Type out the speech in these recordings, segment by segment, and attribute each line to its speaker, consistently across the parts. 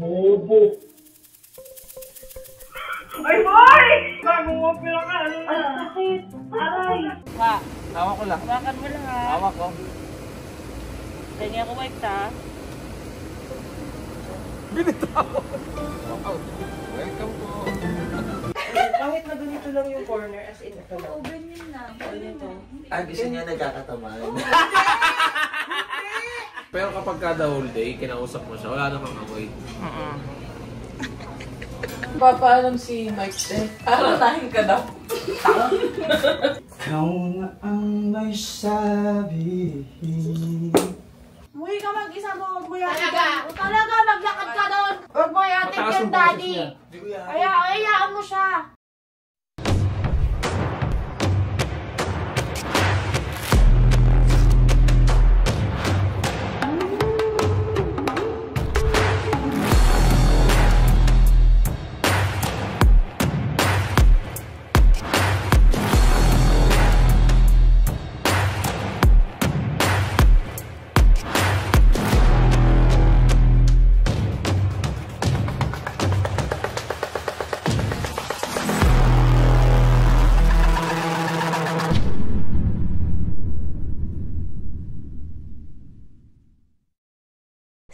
Speaker 1: Bobo! Ay, boy! Nag-uupira ka. Ano na?
Speaker 2: Ay, sakit. Aray.
Speaker 3: Ha, hawak ko lang.
Speaker 2: Hawakan mo lang, ha?
Speaker 3: Hawak ko.
Speaker 2: Ganyan ko, Mike, ha?
Speaker 3: Binitaw! Wow! Welcome po!
Speaker 2: Kahit na ganito lang yung corner, as in ito lang.
Speaker 4: Oo, ganyan lang.
Speaker 5: Gusto niya nagkakatamaan.
Speaker 3: Pero kapag kada whole day, kinausap mo siya, wala namang amoy.
Speaker 2: Papaalam si Mike din. Aranahin ka daw.
Speaker 1: Ikaw na ang may sabihin.
Speaker 4: Umuwi ka mag-isa mo, huwag mo yatin ka. Talaga, maglakad ka doon. Huwag mo yatin yung daddy. Kaya, ayaan mo siya.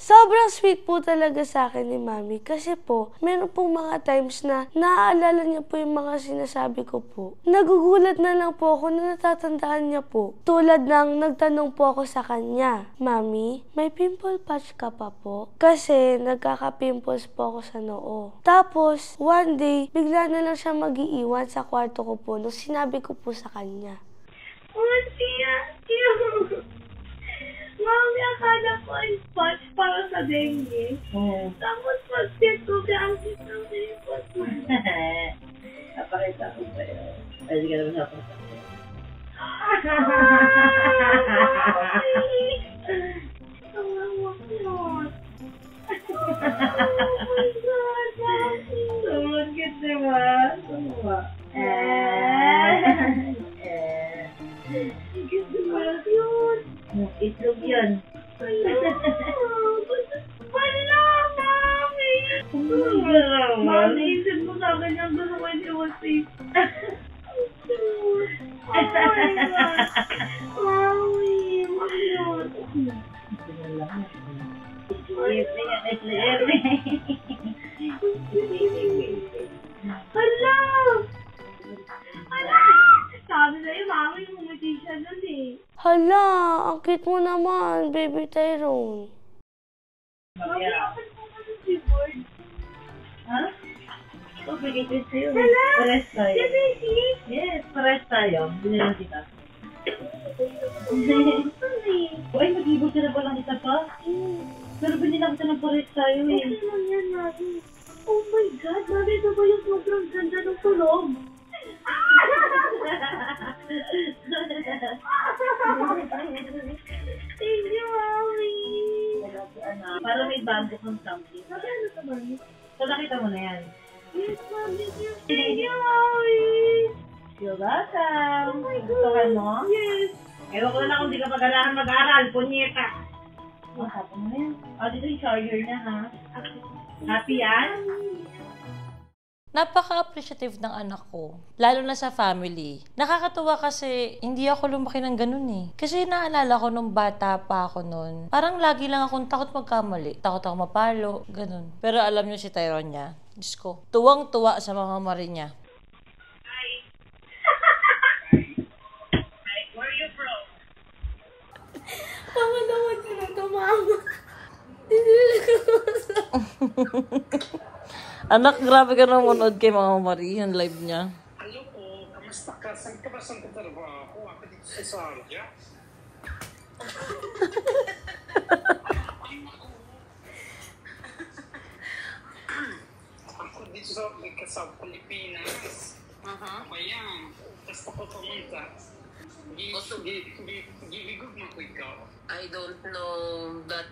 Speaker 6: Sobrang sweet po talaga sa akin ni Mami kasi po, meron pong mga times na naaalala niya po yung mga sinasabi ko po. Nagugulat na lang po ako na natatandaan niya po. Tulad ng nagtanong po ako sa kanya, Mami, may pimple patch ka pa po? Kasi nagkaka-pimples po ako sa noo. Tapos, one day, bigla na lang siya mag-iiwan sa kwarto ko po nung sinabi ko po sa kanya.
Speaker 4: Oh, siya. Mami, akala ko ay patch para sa dengue. Tapos pag-check ko, ang sisang sipot mo.
Speaker 2: Napakita ko ba yun? Ay, hindi ka naman napakita.
Speaker 4: Ang lawak yun. Oh my God, Mami.
Speaker 2: Sobrang cute, diba? Diba?
Speaker 4: Cute diba yun?
Speaker 2: Itlog yun.
Speaker 4: Wala, Mami! Mami, isip mo sa akin yung gusto ko hindi mo safe. Oh my God! Mami! Maklot! Hala! Hala! Sabi sa'yo, Mami, umiti siya dun eh.
Speaker 6: Hala, ang cute mo naman, baby Tyrone.
Speaker 4: Mami, akin po ka sa keyboard.
Speaker 2: Ha? Ito, bigay ko sa'yo.
Speaker 4: Hala!
Speaker 2: Pares tayo.
Speaker 4: Si Baby!
Speaker 2: Yes, pares tayo. Binilang kita. Ay, mag-ibig ka na palang isa pa? Pero binilang kita ng pares tayo eh.
Speaker 4: Okay lang yan, Mami. Oh my God, Mami, ito ba yung sobrang ganda ng tulog? Thank you, Mami.
Speaker 2: Para may bago kang something.
Speaker 4: Sabi ano sa Mami?
Speaker 2: So, nakita mo na yan.
Speaker 4: Yes, Mami. Thank you, Mami.
Speaker 2: You're welcome.
Speaker 4: Oh my God.
Speaker 2: Gustuhan mo?
Speaker 4: Yes.
Speaker 2: Ewan ko na lang kung di ka pag-alahan mag-aral. Punyeta. Sabi mo na yan. Dito yung charger niya, ha? Happy yan?
Speaker 7: Napaka-appreciative ng anak ko, lalo na sa family. Nakakatuwa kasi hindi ako lumaki ng ganun eh. Kasi naalala ko nung bata pa ako nun, parang lagi lang akong takot magkamali. Takot ako mapalo, ganun. Pero alam niyo si Tyrone niya, Diyos ko, tuwang-tuwa sa mga mari niya.
Speaker 4: Hi. Hi, where are you from?
Speaker 6: Tama naman sila, tumama.
Speaker 7: Anak, grabe ka nang manood kay Mama Marie, yung live niya.
Speaker 8: Hello po, kamusta ka? Saan ka ba sa trabaho? Ako dito sa Sarja. Ako dito sa Pilipinas. Ayan, tapos ako pumunta. Gibigog mo ko ikaw.
Speaker 9: I don't know that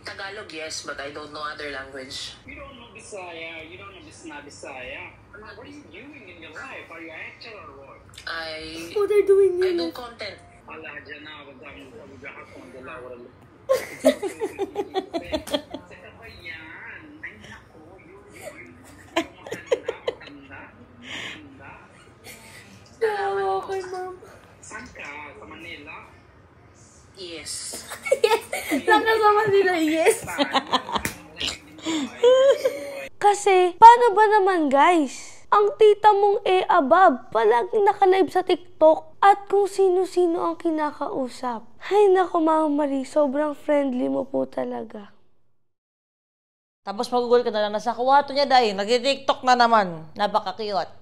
Speaker 9: Tagalog, yes, but I don't know other language.
Speaker 8: You don't know Bisaya, you don't know Bisaya. What are you doing in your life? Are you actor or what?
Speaker 6: What are you doing
Speaker 9: I
Speaker 6: here?
Speaker 9: do content.
Speaker 8: Ala dyan na, wag kang pagbibiyak ako ang dalawa. Sa kabayan,
Speaker 7: mama nila, yes.
Speaker 6: Kasi, paano ba naman guys? Ang tita mong above, palaging nakalive sa TikTok at kung sino-sino ang kinakausap. Ay nako Mama Marie, sobrang friendly mo po talaga.
Speaker 7: Tapos magugol ka na lang, nasa kuwato niya dahil, nag-TikTok na naman. Napaka-cute.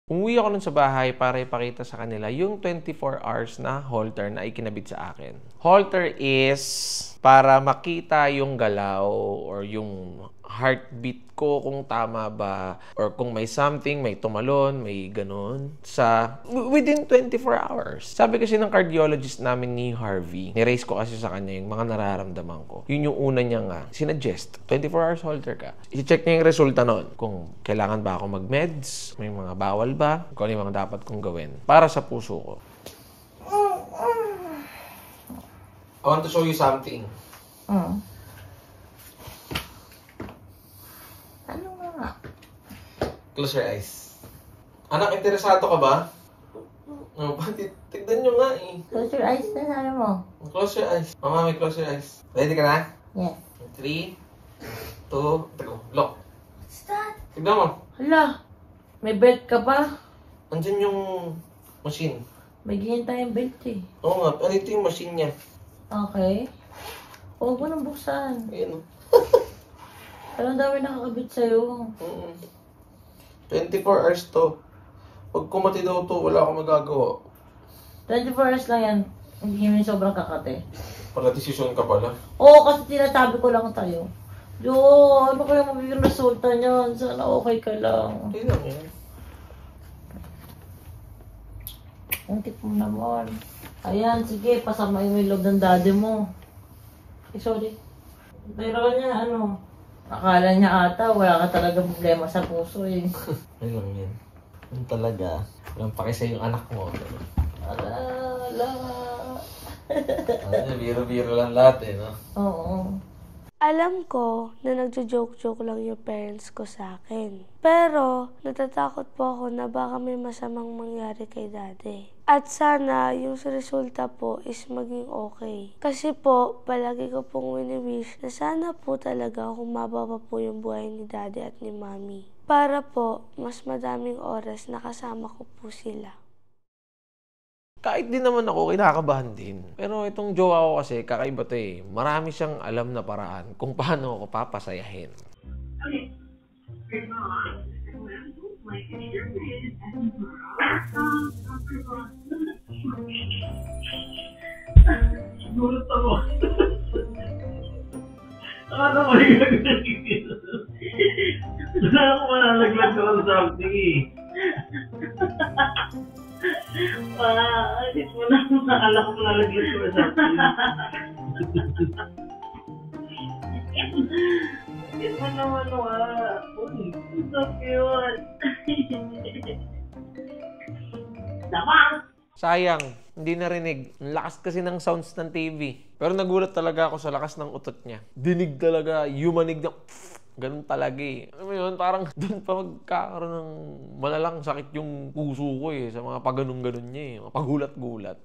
Speaker 3: Umuwi ako nun sa bahay para ipakita sa kanila yung 24 hours na halter na ikinabit sa akin. Halter is para makita yung galaw or yung heartbeat ko kung tama ba or kung may something, may tumalon, may ganun within 24 hours. Sabi kasi ng cardiologist namin ni Harvey, ni-raise ko kasi sa kanya yung mga nararamdaman ko. Yun yung una niya nga sinuggest, 24 hours halter ka. I-check niya yung resulta nun. Kung kailangan ba ako mag-meds, may mga bawal ba, kung ano yung mga dapat kong gawin para sa puso ko. I want to show you something.
Speaker 7: Ano nga?
Speaker 3: Close your eyes. Anak, interesado ka ba? No, tignan nyo nga eh.
Speaker 7: Close your eyes na sabi mo.
Speaker 3: Close your eyes. Mama, may close your eyes. Ready ka na?
Speaker 7: Yes.
Speaker 3: 3, 2, tago. Lock.
Speaker 7: What's that?
Speaker 3: Tignan mo.
Speaker 7: Hala, may belt ka pa?
Speaker 3: Andyan yung machine.
Speaker 7: May ganyan tayong belt eh.
Speaker 3: Oo nga, ano ito yung machine niya?
Speaker 7: Okay. Huwag mo nang buksan.
Speaker 3: Ayun o.
Speaker 7: Parang dami nakakabit sa'yo.
Speaker 3: 24 hours to. Pag kumati daw to, wala akong magagawa.
Speaker 7: 24 hours lang yan. Hindi naman sobrang kakate.
Speaker 3: Pala desisyon ka pala.
Speaker 7: Oo, kasi tinasabi ko lang tayo. Yo, ano kaya magiging resulta niyan? Sana okay ka lang.
Speaker 3: Okay lang yan.
Speaker 7: Ang tip mo naman. Ayan, sige, pasamain mo yung loob ng daddy mo. Eh, sorry. Pero niya, akala niya ata, wala ka talaga problema sa puso eh.
Speaker 3: Ayun lang yan. Yun talaga. Walang pakisa yung anak mo.
Speaker 7: Ala.
Speaker 3: Biro-biro lang lahat eh, no?
Speaker 7: Oo.
Speaker 6: Alam ko na nagjo-joke-joke lang yung parents ko sa akin. Pero, natatakot po ako na baka may masamang mangyari kay daddy. At sana yung resulta po is maging okay. Kasi po, palagi ko pong wini-wish na sana po talaga humaba pa po yung buhay ni daddy at ni mommy. Para po, mas madaming oras nakasama ko po sila.
Speaker 3: Kahit din naman ako, kinakabahan din. Pero itong jowa ko kasi, kakaiba to eh. Marami siyang alam na paraan kung paano ako papasayahin.
Speaker 1: Gulot ako. Akala ko yung nagagigil. Wala akong malalaglag ko ng something eh. Alis mo na. Akala ko malalaglag ko ng something. Alis mo naman so cute. Damang!
Speaker 3: Sayang, hindi narinig. Ang lakas kasi ng sounds ng TV. Pero nagulat talaga ako sa lakas ng utot niya. Dinig talaga, yumanig na ganun talaga eh. Alam mo yun, parang doon pa magkakaroon ng malalang sakit yung puso ko eh. Sa mga paganong-ganon niya eh. Mga pagulat-gulat.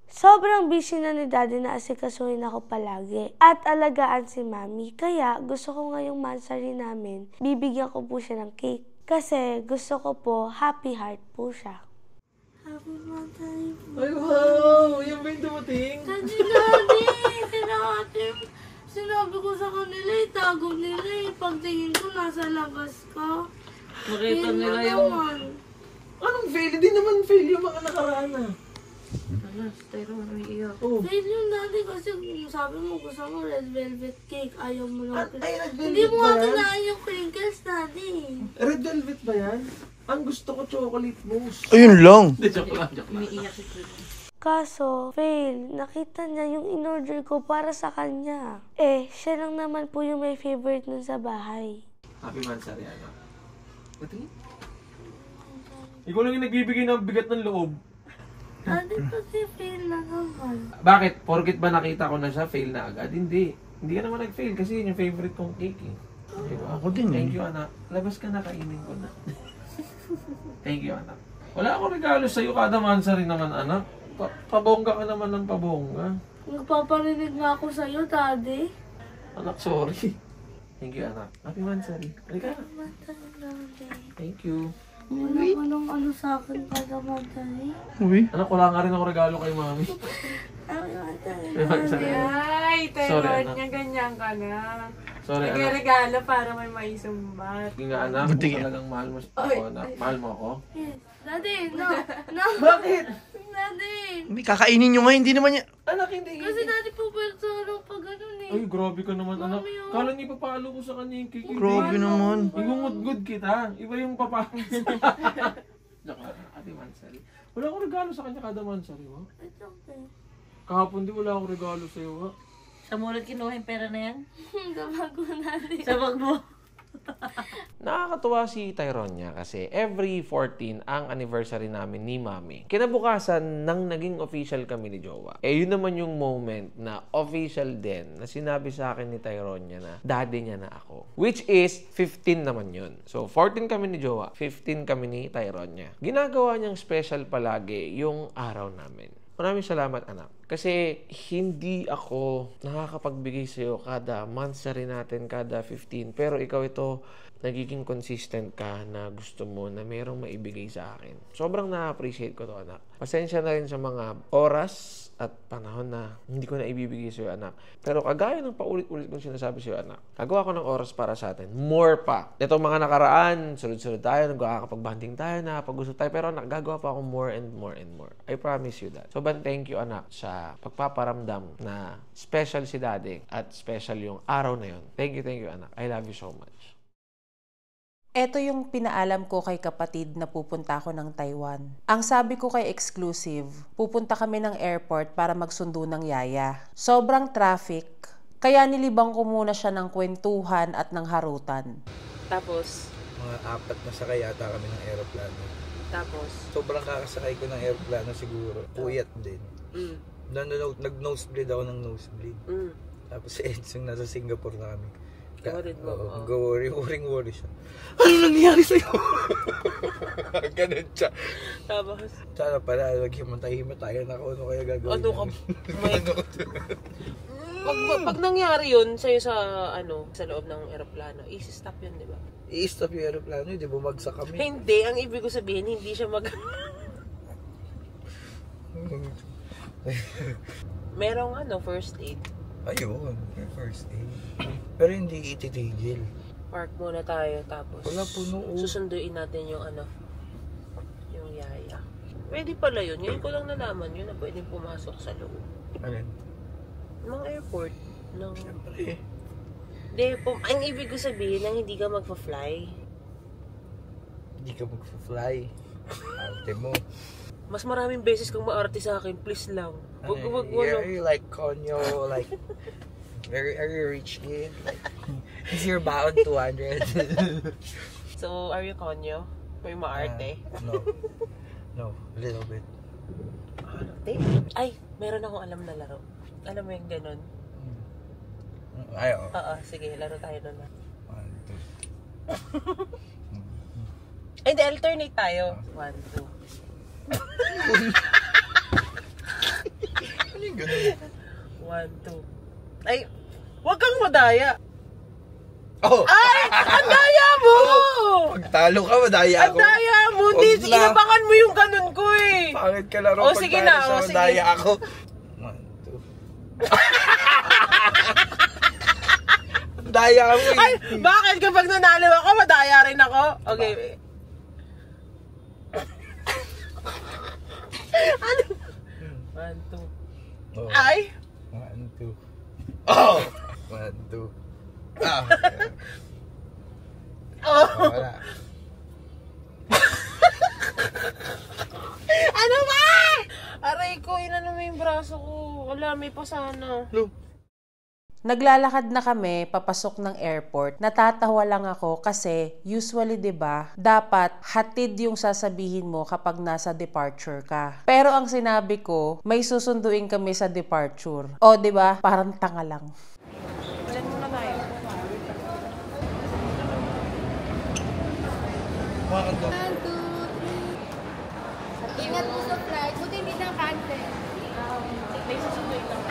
Speaker 6: Sobrang busy na ni daddy na asikasuhin ako palagi at alagaan si mami. Kaya gusto ko ngayong mansari namin, bibigyan ko po siya ng cake. Kasi gusto ko po, happy heart po siya. Happy birthday po.
Speaker 3: Ay wow! Yan ba yung dumating?
Speaker 6: Daddy! Sinabi ko sa kanila, itago nila eh. Pagtingin ko, nasa labas ka.
Speaker 7: Makita nila yung...
Speaker 3: Anong fail? Hindi naman fail yung mga nakaraan ah.
Speaker 7: Ala, tayo naman umiiyak.
Speaker 6: Fail yung daddy kasi sabi mo gusto mo red velvet cake. Ayaw mo lang.
Speaker 3: Ay, red velvet
Speaker 6: Hindi mo
Speaker 3: ba
Speaker 6: nga
Speaker 3: yan?
Speaker 6: tinaan yung crinkles, daddy.
Speaker 3: Red velvet ba yan? Ang gusto ko chocolate mousse.
Speaker 5: Ayun lang.
Speaker 7: Umiiyak si Kuya.
Speaker 6: Kaso, fail. Nakita niya yung in-order ko para sa kanya. Siya lang naman po yung may favorite nun sa bahay.
Speaker 3: Happy Mansari, ano? Patingin. Ikaw lang yung nagbibigay ng bigat ng loob.
Speaker 6: Ate, kasi fail na naman.
Speaker 3: Bakit? Porket ba nakita ko na siya, fail na agad? Hindi. Hindi ka naman nag-fail kasi yun yung favorite kong cake eh. Diba?
Speaker 1: Ako din
Speaker 3: Thank you, anak. Labas ka na, kainin ko na. Thank you, anak. Wala akong regalo sa'yo kada Mansari naman, anak. Pabongga ka naman ng pabongga.
Speaker 6: Nagpaparinig nga ako sa'yo, Daddy.
Speaker 3: Anak, sorry. Thank you, anak. Happy Mansari. Halika. Thank you.
Speaker 6: Walang ano sa akin kada Mansari.
Speaker 1: Uy.
Speaker 3: Anak, wala nga rin ako regalo kay mami.
Speaker 4: Ay,
Speaker 3: Sorry,
Speaker 4: Teron niya, ganyan ka na.
Speaker 3: Sorry, anak.
Speaker 4: Nagregalo para may maisumbat.
Speaker 3: Hindi nga, anak.
Speaker 1: Buti
Speaker 3: Kung
Speaker 1: nga.
Speaker 3: talagang mahal mo ako, anak. Mahal mo ako?
Speaker 6: Yes. Daddy, no. No.
Speaker 3: Bakit?
Speaker 6: Daddy.
Speaker 1: Hindi, kakainin nyo nga, hindi naman yan.
Speaker 3: Anak, hindi.
Speaker 6: Kasi Daddy po pwede pag ganun eh.
Speaker 3: Ay, grabe ka naman, anak. Kala niyo papalo ko sa kanya yung cake.
Speaker 1: Grabe naman.
Speaker 3: Ingungud-gud kita. Iba yung papalo. Joke lang, Ate Mansari. Wala akong regalo sa kanya kada Mansari, ha?
Speaker 6: It's okay.
Speaker 3: Kahapon di wala akong regalo sa'yo, ha?
Speaker 7: Sa mulot kinuha yung pera na yan?
Speaker 6: Damag ko natin.
Speaker 7: Sa bag mo?
Speaker 3: Nakakatuwa si Tyronia kasi every 14 ang anniversary namin ni Mami. Kinabukasan nang naging official kami ni Jowa. Yun naman yung moment na official din na sinabi sa akin ni Tyronia na daddy niya na ako. Which is 15 naman yun. So 14 kami ni Jowa, 15 kami ni Tyronia. Ginagawa niyang special palagi yung araw namin. Maraming salamat, anak. Kasi hindi ako nakakapagbigay sa'yo kada monthsary natin, kada 15. Pero ikaw ito, nagiging consistent ka na gusto mo na merong maibigay sa akin. Sobrang na-appreciate ko to, anak. Pasensya na rin sa mga oras at panahon na hindi ko na ibibigay sa'yo, anak. Pero kagaya ng paulit-ulit kong sinasabi sa'yo, anak, gagawa ko ng oras para sa atin. More pa. Itong mga nakaraan, sunod-sunod tayo, nagkakapag-banding tayo, nakapag-gusto tayo. Pero anak, gagawa pa ako more and more and more. I promise you that. So, thank you, anak, sa pagpaparamdam na special si daddy at special yung araw na yun. Thank you, anak. I love you so much.
Speaker 10: Ito yung pinaalam ko kay kapatid na pupunta ako ng Taiwan. Ang sabi ko kay Exclusive, pupunta kami ng airport para magsundo ng yaya. Sobrang traffic, kaya nilibang ko muna siya ng kwentuhan at ng harutan.
Speaker 11: Tapos?
Speaker 12: Mga 4 na sakay yata kami ng aeroplano.
Speaker 11: Tapos?
Speaker 12: Sobrang kakasakay ko ng aeroplano siguro. Puyat din. Nag-nosebleed ako ng nosebleed. Tapos si Eds yung nasa Singapore na kami. Worry siya. Ano nangyari sa'yo? Ganun siya.
Speaker 11: Tapos?
Speaker 12: Sana pala, naghimantay-hima tayo na kung ano kaya gagawin.
Speaker 11: Ano ka? Pag nangyari yun sa'yo sa loob ng aeroplano, i-stop yun, di ba?
Speaker 12: I-stop yung aeroplano, di bumagsak kami.
Speaker 11: Hindi, ang ibig ko sabihin, hindi siya merong first aid.
Speaker 12: Ayun, may first aid. Pero hindi ititigil.
Speaker 11: Park muna tayo, tapos
Speaker 12: wala puno.
Speaker 11: Susunduin natin yung yung yaya. Pwede pala yun. Ngayon ko lang nalaman yun na pwedeng pumasok sa loob.
Speaker 12: Alin?
Speaker 11: Ng airport.
Speaker 12: Siyempre.
Speaker 11: Hindi, ang ibig ko sabihin, nang hindi ka magpa-fly.
Speaker 12: Hindi ka magpa-fly. Arte mo.
Speaker 11: Mas maraming beses kang maarte sa akin, please lang. Wag
Speaker 12: You're like Konyo, like are you rich kid? Like, is your baon 200?
Speaker 11: So, are you Konyo? May maarte?
Speaker 12: No, a little bit.
Speaker 11: Ay, meron akong alam na laro. Alam mo yung ganun?
Speaker 12: Ay, oo.
Speaker 11: Oo, sige, laro tayo nun na.
Speaker 12: 1, 2.
Speaker 11: Ay, hindi, alternate tayo. 1, 2.
Speaker 12: Ano yung ganun?
Speaker 11: 1, 2. Ay, wag kang madaya.
Speaker 12: Oh!
Speaker 11: Ay! Ang daya mo!
Speaker 12: Pagtalo ka, madaya ako.
Speaker 11: Ang daya mo! Hindi, inabangan mo yung ganun ko eh.
Speaker 12: Pangit ka laro
Speaker 11: pag sige na,
Speaker 12: sa madaya ako. 1, 2. Madaya ako eh.
Speaker 11: Ay, bakit kapag nanalo ako, madaya rin ako? Okay. Ano? 1, 2.
Speaker 12: Oh.
Speaker 11: Ay!
Speaker 12: 1, 2. Oh! 1, 2. Ah!
Speaker 11: Oh!
Speaker 12: Wala.
Speaker 11: Ano ba? Aray ko, yung braso ko. Wala, may pasana.
Speaker 10: Naglalakad na kami papasok ng airport. Natatawa lang ako kasi usually 'di ba, dapat hatid yung sasabihin mo kapag nasa departure ka. Pero ang sinabi ko, may susunduin kami sa departure. O 'di ba, parang tanga lang.
Speaker 11: Diyan muna tayo.
Speaker 4: Ingat po sa flight. Buti hindi na cancel.
Speaker 11: May susunduin lang.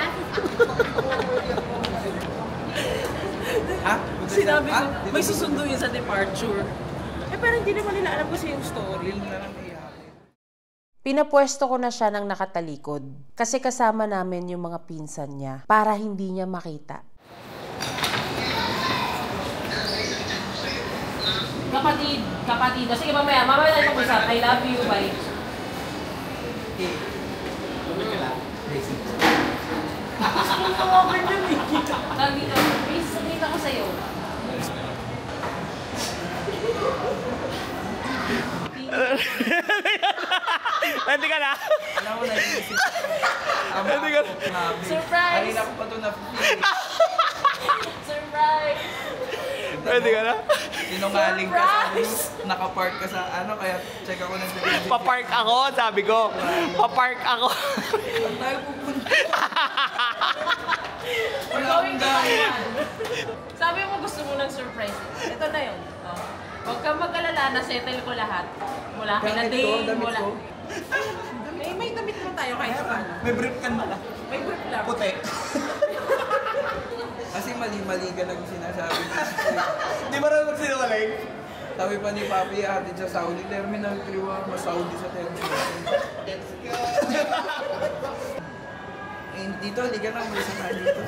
Speaker 12: Ha?
Speaker 11: Sinabi ko, may susunduin sa departure. Eh, pero hindi naman nila alam kasi yung story.
Speaker 10: Pinapwesto ko na siya ng nakatalikod kasi kasama namin yung mga pinsan niya para hindi niya makita.
Speaker 7: Kapatid. Sige, mamaya tayo mag-usap. I love you, bye. Sabihin ako sa'yo.
Speaker 3: Hindi ka na?
Speaker 12: Alam mo na iisip.
Speaker 3: Hindi ka na?
Speaker 7: Surprise!
Speaker 12: Kanina ko pa ito na-feel.
Speaker 7: Surprise!
Speaker 3: Pwede ka na?
Speaker 12: Sinungaling ka sa nakapark ka sa ano, kaya check ako ng security.
Speaker 3: Papark ako, sabi ko. Papark ako.
Speaker 12: Saan tayo pupunta? Wala akong
Speaker 7: Sabi mo gusto mo ng surprise. Ito na yun. Oh. Huwag kang mag-alala, na-settle ko lahat. Mula kina Dane, mula...
Speaker 11: May damit mo tayo kahit paano.
Speaker 12: May brief ka na.
Speaker 11: May brief lang.
Speaker 12: Puti. Kasi mali-mali ka lang sinasabi.
Speaker 3: Di ba rin magsinungaling?
Speaker 12: Sabi pa ni Papi, atin sa Saudi Terminal 3, mas Saudi sa terminal. Let's go! Eh, dito, hindi ka na may sana dito.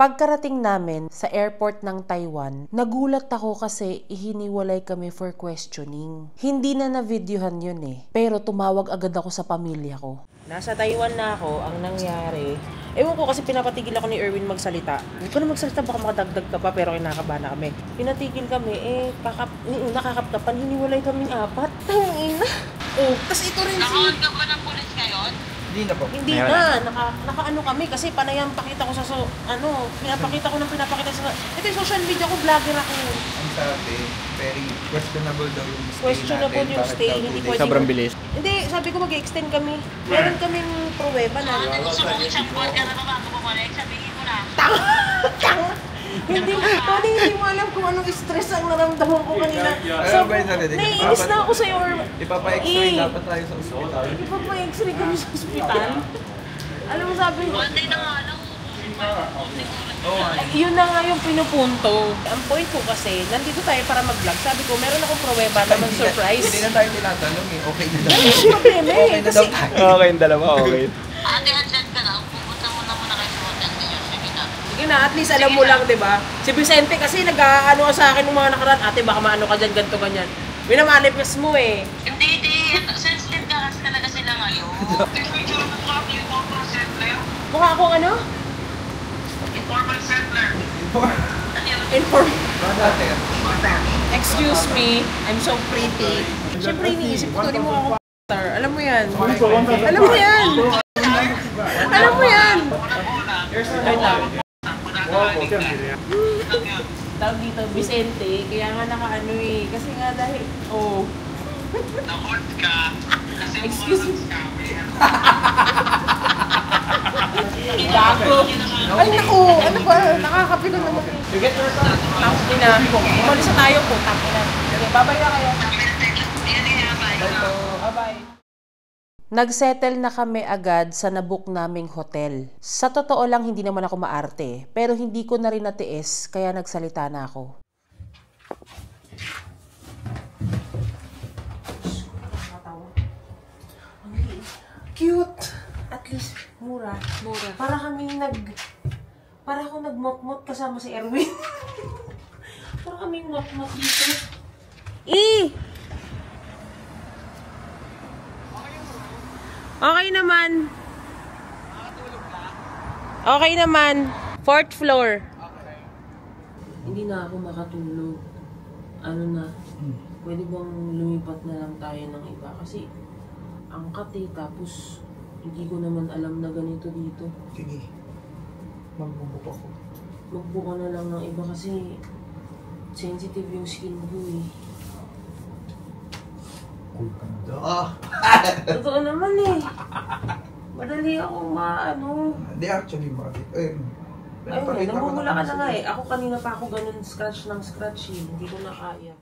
Speaker 10: Pagkarating namin sa airport ng Taiwan, nagulat ako kasi ihiniwalay kami for questioning. Hindi na na-videohan yun eh, pero tumawag agad ako sa pamilya ko.
Speaker 11: Nasa Taiwan na ako, ang nangyari. Ewan ko kasi pinapatigil ako ni Erwin magsalita. Hindi ko na magsalita, baka makadagdag ka pa, pero kinakabahan na kami. Pinatigil kami, nakakapkapan, hiniwalay kaming 4. Tangina. Oh, tas ito rin si...
Speaker 9: Nakaon ka ba ng pulis ngayon?
Speaker 12: Hindi na po.
Speaker 11: Hindi na, nakaano kami kasi panayang pakita ko sa pinapakita ko sa ito yung social media ko, vlogger ako.
Speaker 12: Ang sabi, very questionable daw yung stay
Speaker 11: Questionable
Speaker 12: natin.
Speaker 11: yung stay, hindi pwede.
Speaker 3: Sobrang bilis.
Speaker 11: Hindi, sabi ko mag-extend kami. Meron kaming pruweba na.
Speaker 9: Gusto mo isang buwan ka na ba bago bumalik? Sabihin mo na.
Speaker 11: Tanga! Hindi mo alam kung anong stress ang naramdaman ko kanina. Naiinis na ako sa'yo.
Speaker 12: Ipapa-x-ray dapat tayo sa ospital.
Speaker 11: Ipapa-x-ray kami sa ospital. Alam mo sabi ko,
Speaker 9: Monday na nga lang.
Speaker 11: yun na nga yung pinupunto. Ang point ko kasi, nandito tayo para mag-vlog. Sabi ko, meron akong pruweba na mag-surprise.
Speaker 12: Hindi na tayo tinatanong eh. Okay na daw.
Speaker 11: Yung problema eh.
Speaker 12: Okay na daw tayo.
Speaker 3: Okay yung dalawa, okay.
Speaker 9: Ate, handyan ka na. Pupunta mo na muna kayo sa hotel niyo. Sige na.
Speaker 11: Sige na, at least alam mo lang, di ba? Si Vicente kasi nag-ano sa akin ng mga nakaraan, ate baka maano ka dyan, ganito, ganyan. Minamanifest mo eh.
Speaker 9: Hindi. Sensitive ka kasi talaga sila ngayon.
Speaker 11: Mukha akong ano?
Speaker 9: Informal settler.
Speaker 11: Excuse me, I'm so pretty. Siyempre iniisip ko, hindi mo ako alam mo yan. Alam mo yan. Alam mo yan. Tawag dito, Vicente, kaya nga nakaano eh. Kasi nga dahil,
Speaker 9: Na-hold ka. Kasi
Speaker 11: excuse me. Gago. Ay naku, ano ba? Nakakapilo naman. Tapos din na. Umalis na tayo po. Tapos na. Okay, babay na kayo. Bye-bye.
Speaker 10: Nagsettle na kami agad sa nabook naming hotel. Sa totoo lang, hindi naman ako maarte, pero hindi ko na rin natiis, kaya nagsalita na ako.
Speaker 11: Cute! At least, mura. Para akong nagmot-mot kasama si Erwin. Para kaming mot-mot dito. Okay naman. Okay naman. 4th floor. na ako makatulog. Ano na, pwede bang lumipat na lang tayo ng iba? Kasi angkat tapos hindi ko naman alam na ganito dito.
Speaker 12: Sige. Magbubuka ko.
Speaker 11: Magbuka na lang ng iba kasi sensitive yung skin ko eh. Totoo naman eh. Madali akong maano.
Speaker 12: Hindi actually, bakit?
Speaker 11: Ayun, namumula ka na nga eh. Ako kanina pa ako ganun scratch ng scratch eh. Hindi ko na kaya.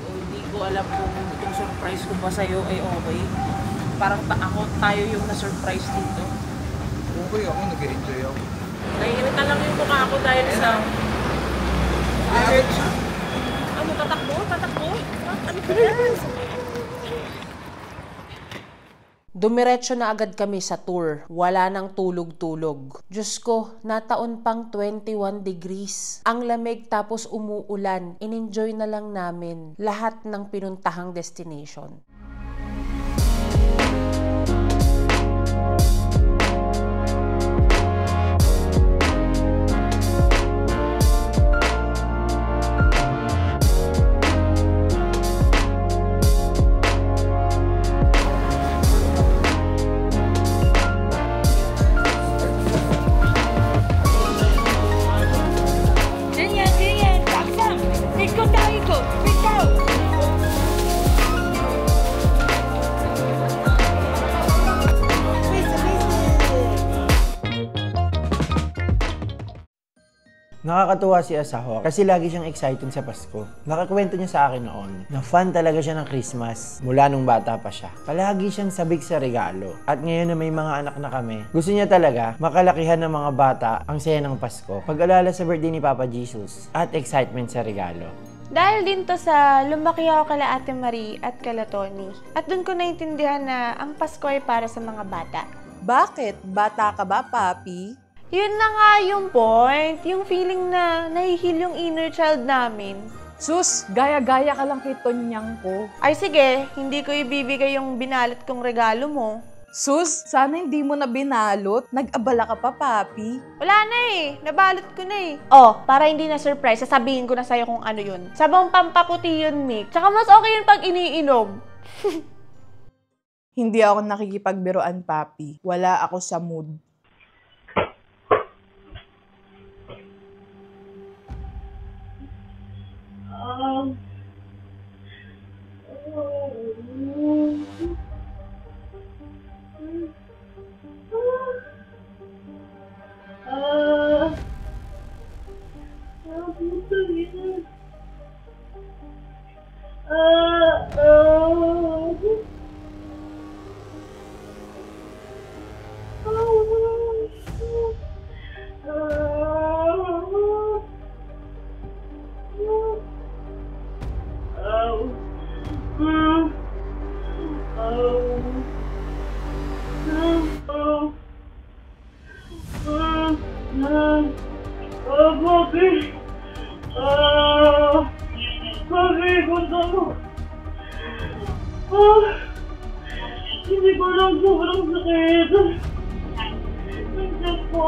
Speaker 11: Hindi ko alam kung itong surprise ko pa sa'yo ay okay. Parang tayo yung na-surprise dito.
Speaker 12: Okay ako, nag-enjoy ako.
Speaker 11: Naiinit na lang yung mukha ko dahil sa... Ano, tatakbo? Tatakbo? Ano ba yan? Dumiretso na agad kami sa tour. Wala nang tulog-tulog. Diyos ko, nataon pang 21 degrees. Ang lamig tapos umuulan. In-enjoy na lang namin lahat ng pinuntahang destination.
Speaker 13: Nakakatuwa si Asaho kasi lagi siyang excited sa Pasko. Nakakwento niya sa akin noon na fan talaga siya ng Christmas mula nung bata pa siya. Palagi siyang sabik sa regalo. At ngayon na may mga anak na kami, gusto niya talaga makalakihan ng mga bata ang saya ng Pasko. Pag-alala sa birthday ni Papa Jesus at excitement sa regalo.
Speaker 4: Dahil din to sa lumaki ako kala Ate Marie at kala Tony. At doon ko naintindihan na ang Pasko ay para sa mga bata.
Speaker 14: Bakit? Bata ka ba, Papi?
Speaker 4: Yun na nga yung point. Yung feeling na nahihil yung inner child namin.
Speaker 14: Sus, gaya-gaya ka lang kay Tonyang ko.
Speaker 4: Ay sige, hindi ko ibibigay yung binalot kong regalo mo.
Speaker 14: Sus, sana hindi mo na binalot. Nag-abala ka pa, Papi.
Speaker 4: Wala na eh. Nabalot ko na eh. Oh, para hindi na surprise, sasabihin ko na sa'yo kung ano yun. Sabang pampaputi yun, Mick. Tsaka mas okay yun pag iniinom.
Speaker 14: Hindi ako nakikipagbiroan, Papi. Wala ako sa mood.
Speaker 1: Hindi ko lang sobrang sakit. Hindi po.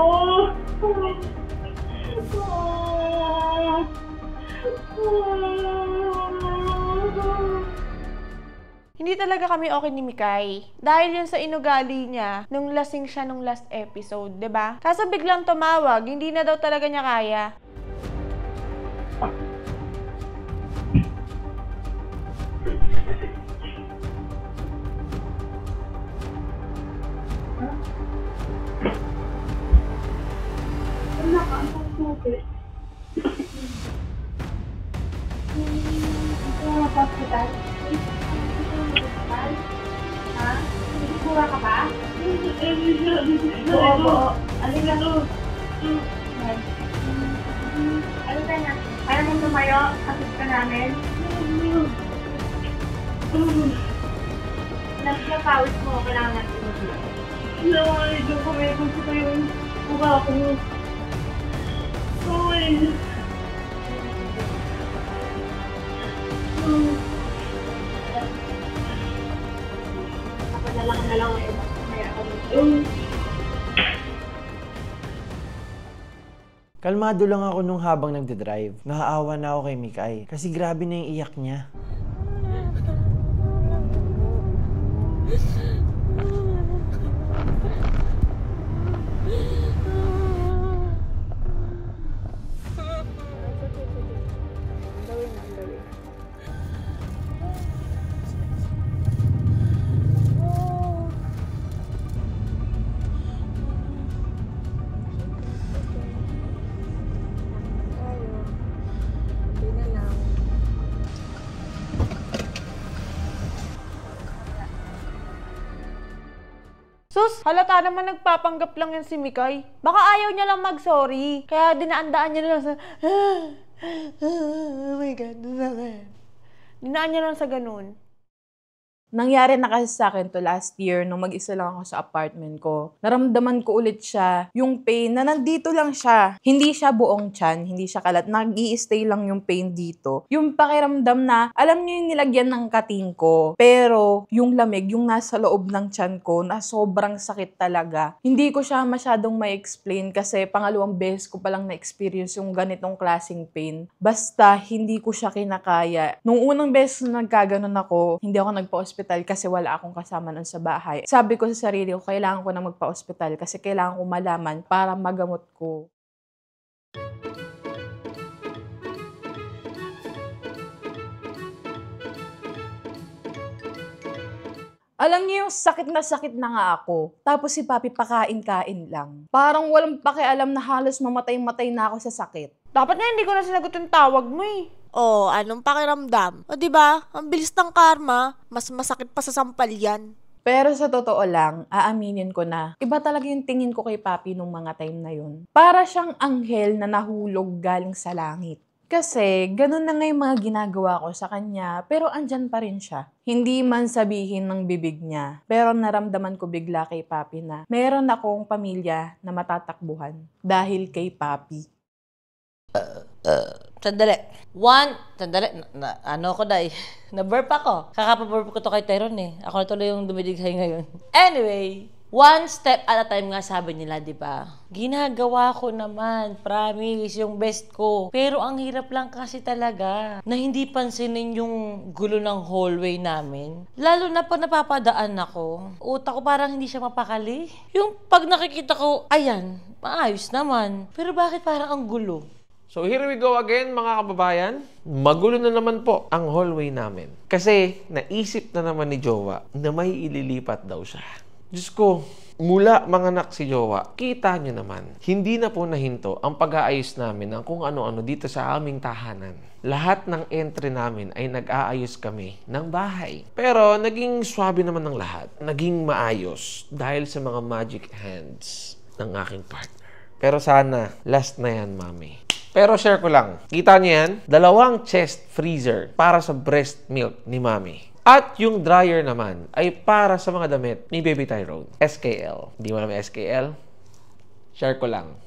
Speaker 4: Hindi talaga kami okay ni Mikay. Dahil yun sa inugali niya nung lasing siya nung last episode, 'di ba? Kaso biglang tumawag, hindi na daw talaga niya kaya.
Speaker 2: Nagkukuha ka ba? Oo. Alin na to? Ano tayo na? Kaya mong tumayo? Kapit ka namin? Nagkapawis mo. Kailangan natin mo.
Speaker 1: Nakakalido ko. May gusto ko yung mukha ko. Okay.
Speaker 2: Napadala ka na lang ang iba.
Speaker 13: Kalmado lang ako nung habang nagde-drive. Naaawa na ako kay Mikay kasi grabe na yung iyak niya.
Speaker 4: Sus, halata naman nagpapanggap lang yan si Mikay. Baka ayaw niya lang mag-sorry. Kaya dinaandaan niya lang sa... Oh my God, dinaan niya lang sa ganun.
Speaker 14: Nangyari na kasi sa akin to last year nung mag-isa lang ako sa apartment ko. Naramdaman ko ulit siya, yung pain na nandito lang siya. Hindi siya buong tiyan, hindi siya kalat. Nag-i-stay lang yung pain dito. Yung pakiramdam na, alam niyo yung nilagyan ng kating ko. Pero yung lamig, yung nasa loob ng tiyan ko, na sobrang sakit talaga. Hindi ko siya masyadong ma-explain kasi pangalawang beses ko palang na-experience yung ganitong klaseng pain. Basta, hindi ko siya kinakaya. Nung unang beses na nagkaganon ako, hindi ako nagpa-hospital kasi wala akong kasama nun sa bahay. Sabi ko sa sarili ko, kailangan ko na magpa-hospital kasi kailangan ko malaman para magamot ko. Alam niyo yung sakit na nga ako. Tapos si Papi pakain-kain lang. Parang walang pakialam na halos mamatay-matay na ako sa sakit.
Speaker 4: Dapat nga hindi ko na sinagot yung tawag mo eh.
Speaker 2: Oh, anong pakiramdam? O diba, ang bilis ng karma, mas masakit pa sa sampal yan.
Speaker 14: Pero sa totoo lang, aaminin ko na, iba talaga yung tingin ko kay Papi nung mga time na yun. Para siyang anghel na nahulog galing sa langit. Kasi, ganun na nga yung mga ginagawa ko sa kanya, pero andyan pa rin siya. Hindi man sabihin ng bibig niya, pero naramdaman ko bigla kay Papi na meron akong pamilya na matatakbuhan dahil kay Papi.
Speaker 7: Sandali. Ano ko dahil? Na-burp ako. Kakapa-burp ko to kay Tyrone eh. Ako na tuloy yung dumidighay ngayon. Anyway, one step at a time nga sabi nila, di ba? Ginagawa ko naman, promise, yung best ko. Pero ang hirap lang kasi talaga na hindi pansinin yung gulo ng hallway namin. Lalo na pag napapadaan ako, utak ko parang hindi siya mapakali. Yung pag nakikita ko, ayan, maayos naman. Pero bakit parang ang gulo?
Speaker 3: So here we go again mga kababayan. Magulo na naman po ang hallway namin. Kasi naisip na naman ni Jowa na may ililipat daw siya. Diyos ko, mula manganak si Jowa, kita nyo naman, hindi na po nahinto ang pag-aayos namin ng kung ano-ano dito sa aming tahanan. Lahat ng entry namin ay nag-aayos kami ng bahay. Pero naging swabe naman ng lahat. Naging maayos dahil sa mga magic hands ng aking partner. Pero sana, last na yan, mami. Pero share ko lang, kita niyo yan? 2 chest freezer para sa breast milk ni mami. At yung dryer naman ay para sa mga damit ni Baby Tyrone. SKL. Hindi mo naman SKL? Share ko lang.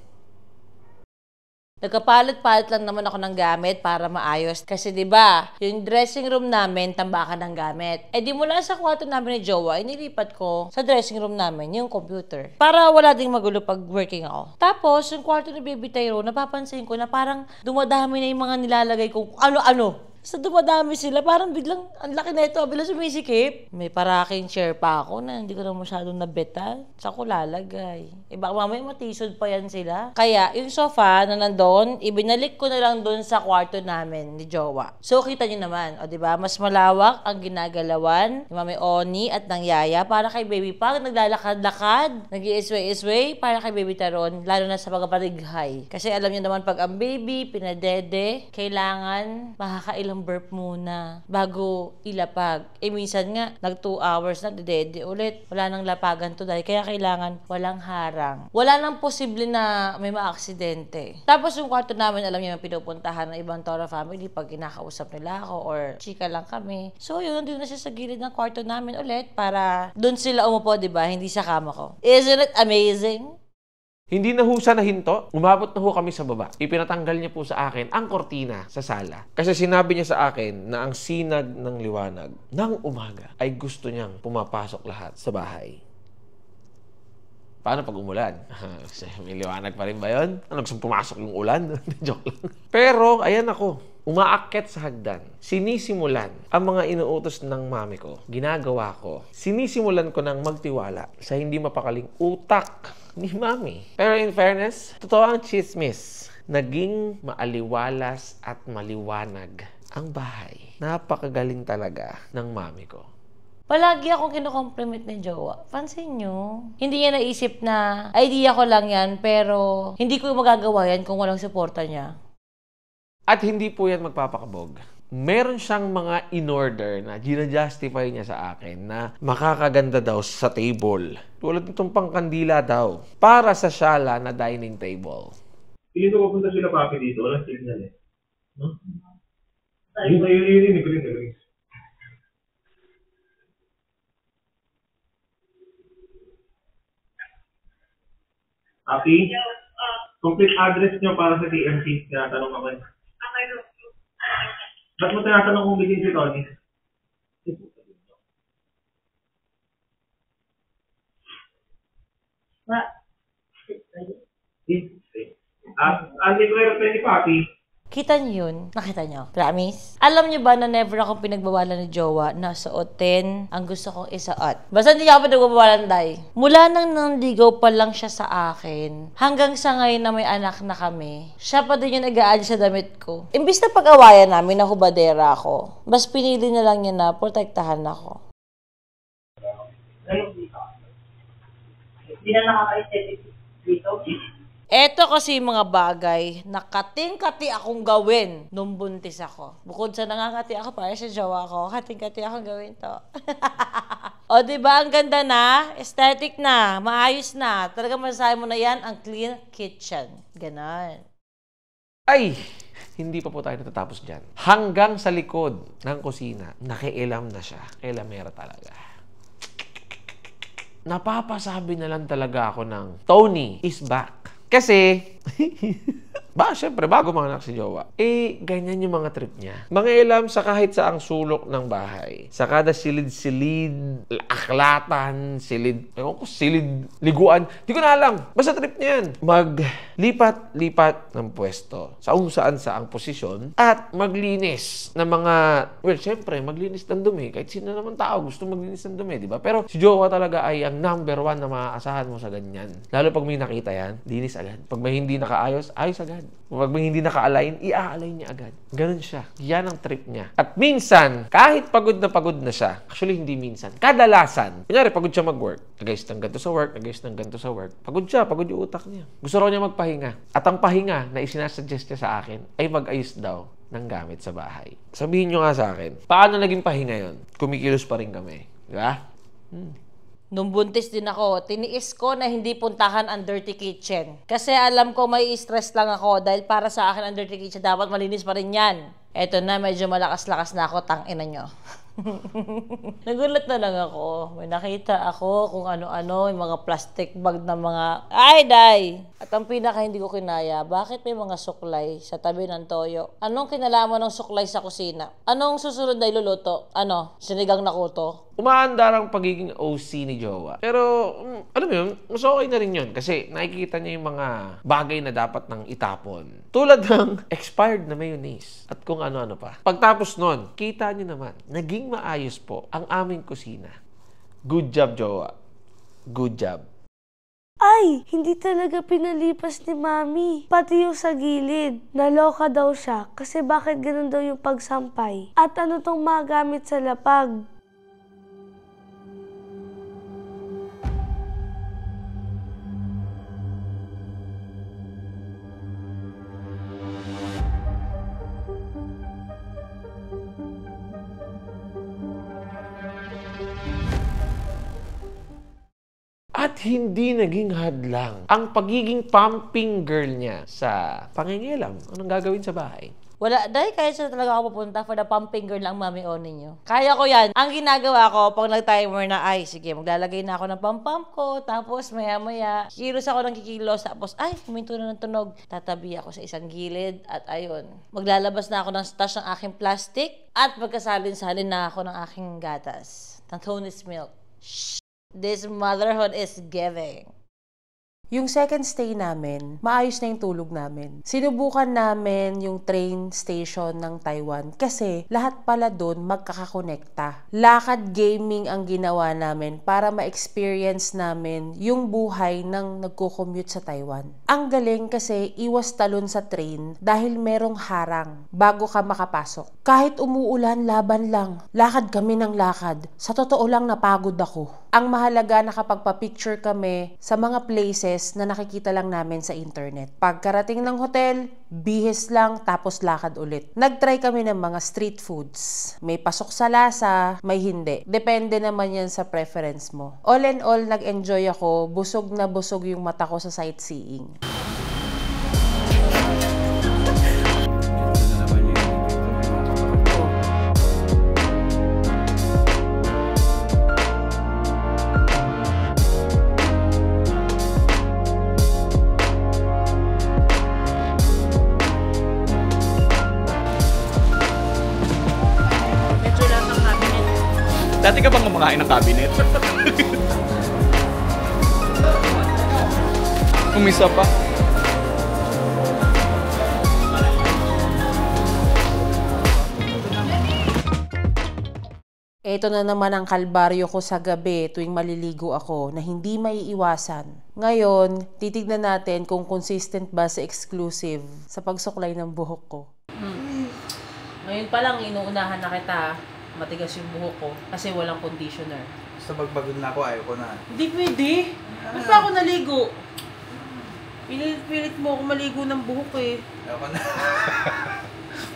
Speaker 7: Nagkapalit-palit lang naman ako ng gamit para maayos. Kasi 'di ba, yung dressing room namin tambakan ng gamit. Eh di mula sa kwarto namin ni Jowa, inilipat ko sa dressing room namin yung computer. Para wala ding magulo pag working ako. Tapos, yung kwarto ni Baby Tyrone, napapansin ko na parang dumadami na yung mga nilalagay kong ano-ano. Sa dumadami sila, parang biglang, ang laki na ito, biglang sumisikip. May paraking share pa ako na hindi ko na masyadong nabetan. Sa ko lalagay. Baka mamaya matisod pa yan sila. Kaya, yung sofa na nandun, ibinalik ko na lang doon sa kwarto namin ni Jowa. So, kita nyo naman, o diba, mas malawak ang ginagalawan ni Mami Oni at ng Yaya para kay Baby Pag, naglalakad-lakad, nag-i-isway-isway para kay Baby Taron, lalo na sa pagpapalighay. Kasi alam nyo naman, pag ang baby, pinadede, kailangan makakailang burp muna bago ilapag. Minsan nga, nag 2 hours na, dede ulit. Wala nang lapagan to dahil kaya kailangan walang harang. Wala nang posible na may maaksidente. Tapos yung kwarto namin, alam niyo yung pinupuntahan ng ibang Tora family pag kinakausap nila ako or chika lang kami. So yun, nandun na siya sa gilid ng kwarto namin ulit para doon sila umupo, diba? Hindi sa kama ko. Isn't it amazing?
Speaker 3: Hindi na ho siya nahinto. Umabot na ho kami sa baba. Ipinatanggal niya po sa akin ang kortina sa sala. Kasi sinabi niya sa akin na ang sinag ng liwanag ng umaga ay gusto niyang pumapasok lahat sa bahay. Paano pag umulan? May liwanag pa rin ba yun? Ano, gusto pumasok yung ulan? Joke lang. Pero, ayan ako. Umaakyat sa hagdan. Sinisimulan ang mga inuutos ng mami ko. Ginagawa ko. Sinisimulan ko ng magtiwala sa hindi mapakaling utak ni mami. Pero in fairness, totoo ang chismis. Naging maaliwalas at maliwanag ang bahay. Napakagaling talaga ng mami ko.
Speaker 7: Palagi akong kinokompliment ni Jowa. Pansin nyo? Hindi niya naisip na idea ko lang yan, pero hindi ko magagawa yan kung walang suporta niya.
Speaker 3: At hindi po yan magpapakabog. Meron siyang mga in-order na gina-justify niya sa akin na makakaganda daw sa table. Tulad nitong pangkandila daw. Para sa shala na dining table.
Speaker 1: Piling ko papunta sila papi dito. Walang signal eh. No? Yun, galing. Papi, complete address nyo para sa TMC. Tinatanong ako eh. Ba't mo tinatanong kung bigyan si Tony? Ang librero ni Papi.
Speaker 7: Kita niyo yun? Nakita niyo? Promise? Alam niyo ba na never akong pinagbawalan ni Jowa na suotin ang gusto kong isuot? Basta hindi ako pinagbawalan, Day. Mula nang nanligaw pa lang siya sa akin, hanggang sa ngayon na may anak na kami, siya pa din yung nag-aali sa damit ko. Imbis na pag-awayan namin na hubadera ako, mas pinili na lang niya na protektahan ako.
Speaker 2: Hindi na nakaka-aesthetic dito.
Speaker 7: Eto kasi mga bagay na kating-kati akong gawin nung buntis ako. Bukod sa nangangati ako para sa jowa ko, kating-kati akong gawin to. O diba, ang ganda na, aesthetic na, maayos na. Talaga masasabi mo na yan, ang clean kitchen. Ganon.
Speaker 3: Ay! Hindi pa po tayo natatapos dyan. Hanggang sa likod ng kusina, nakiilam na siya. Kailamera talaga. Napapasabi na lang talaga ako ng, Tony is back. Kasi, syempre, bago mga anak si Jowa, ganyan yung mga trip niya. Mangialam sa kahit saang sulok ng bahay. Sa kada silid-silid, aklatan, silid, liguan. Di ko na alam. Basta trip niya yan. Maglipat-lipat ng pwesto sa saan-saang posisyon at maglinis ng mga, syempre, maglinis ng dumi. Kahit sino naman tao gusto maglinis ng dumi, di ba? Pero si Jowa talaga ay ang number 1 na maaasahan mo sa ganyan. Lalo pag may nakita yan, linis agad. Pag may hindi nakaayos, ayos agad. Pag may hindi naka-align, i-align niya agad. Ganun siya. Yan ang trip niya. At minsan, kahit pagod na siya, actually hindi minsan, kadalasan, kunyari pagod siya mag-work, nag-ayos ng ganito sa work, pagod siya, pagod yung utak niya. Gusto raw niya magpahinga. At ang pahinga na isinasuggest niya sa akin ay mag-ayos daw ng gamit sa bahay. Sabihin niyo nga sa akin, paano naging pahinga yon? Kumikilos pa rin kami. Di ba?
Speaker 7: Nung buntis din ako, tiniis ko na hindi puntahan ang dirty kitchen. Kasi alam ko may stress lang ako dahil para sa akin ang dirty kitchen dapat malinis pa rin yan. Eto na, medyo malakas-lakas na ako, tangina nyo. Nagulat na lang ako. May nakita ako kung ano-ano, yung mga plastic bag na mga, ay, day! At ang pinaka hindi ko kinaya, bakit may mga suklay sa tabi ng toyo? Anong kinalaman ng suklay sa kusina? Anong susunod na iluluto? Sinigang na kuto?
Speaker 3: Umaandar ang pagiging OC ni Jowa. Pero, alam mo yun, mas okay na rin yun. Kasi nakikita niya yung mga bagay na dapat nang itapon. Tulad ng expired na mayonnaise. At kung ano-ano pa. Pagtapos nun, kita niyo naman, naging maayos po ang aming kusina. Good job, Jowa. Good job.
Speaker 6: Ay, hindi talaga pinalipas ni Mami. Pati yung sa gilid. Naloka daw siya kasi bakit ganun daw yung pagsampay. At ano tong magamit sa lapag?
Speaker 3: At hindi naging hadlang ang pagiging pumping girl niya sa pangingialam. Anong gagawin sa bahay?
Speaker 7: Wala, dahil kaya siya talaga ako pupunta for the pumping girl lang mami o ninyo. Kaya ko yan. Ang ginagawa ko, pag nag-timer na, sige, maglalagay na ako ng pump ko, tapos maya-maya, kilos ako ng kikilos, tapos, huminto na ng tunog. Tatabi ako sa isang gilid, at ayun, maglalabas na ako ng stash ng aking plastic, at magkasalin-salin na ako ng aking gatas. Ng Tony's milk. Shh! This motherhood is giving.
Speaker 10: Yung second stay namin, maayos na yung tulog namin. Sinubukan namin yung train station ng Taiwan kasi lahat pala doon magkakakonekta. Lakad gaming ang ginawa namin para ma-experience namin yung buhay ng nagko-commute sa Taiwan. Ang galing kasi iwas talon sa train dahil merong harang bago ka makapasok. Kahit umuulan, laban lang. Lakad kami ng lakad. Sa totoo lang napagod ako. Ang mahalaga nakapagpa-picture kami sa mga places na nakikita lang namin sa internet. Pagkarating ng hotel, bihis lang tapos lakad ulit. Nag-try kami ng mga street foods. May pasok sa lasa, may hindi. Depende naman yan sa preference mo. All in all, nag-enjoy ako. Busog na busog yung mata ko sa sightseeing.
Speaker 15: Dati ka bang kumakain ng cabinet? Umisa pa.
Speaker 10: Ito na naman ang kalbaryo ko sa gabi tuwing maliligo ako na hindi maiiwasan. Ngayon, titignan natin kung consistent ba sa exclusive sa pagsuklay ng buhok ko. Ngayon pa lang inuunahan na kita. Matigas yung buhok ko kasi walang conditioner.
Speaker 12: Basta magbagod na ako, ayaw ko na.
Speaker 11: Hindi pwede. Ba't pa ako naligo? Pilit mo ako maligo ng buhok eh.
Speaker 12: Ayaw ko na.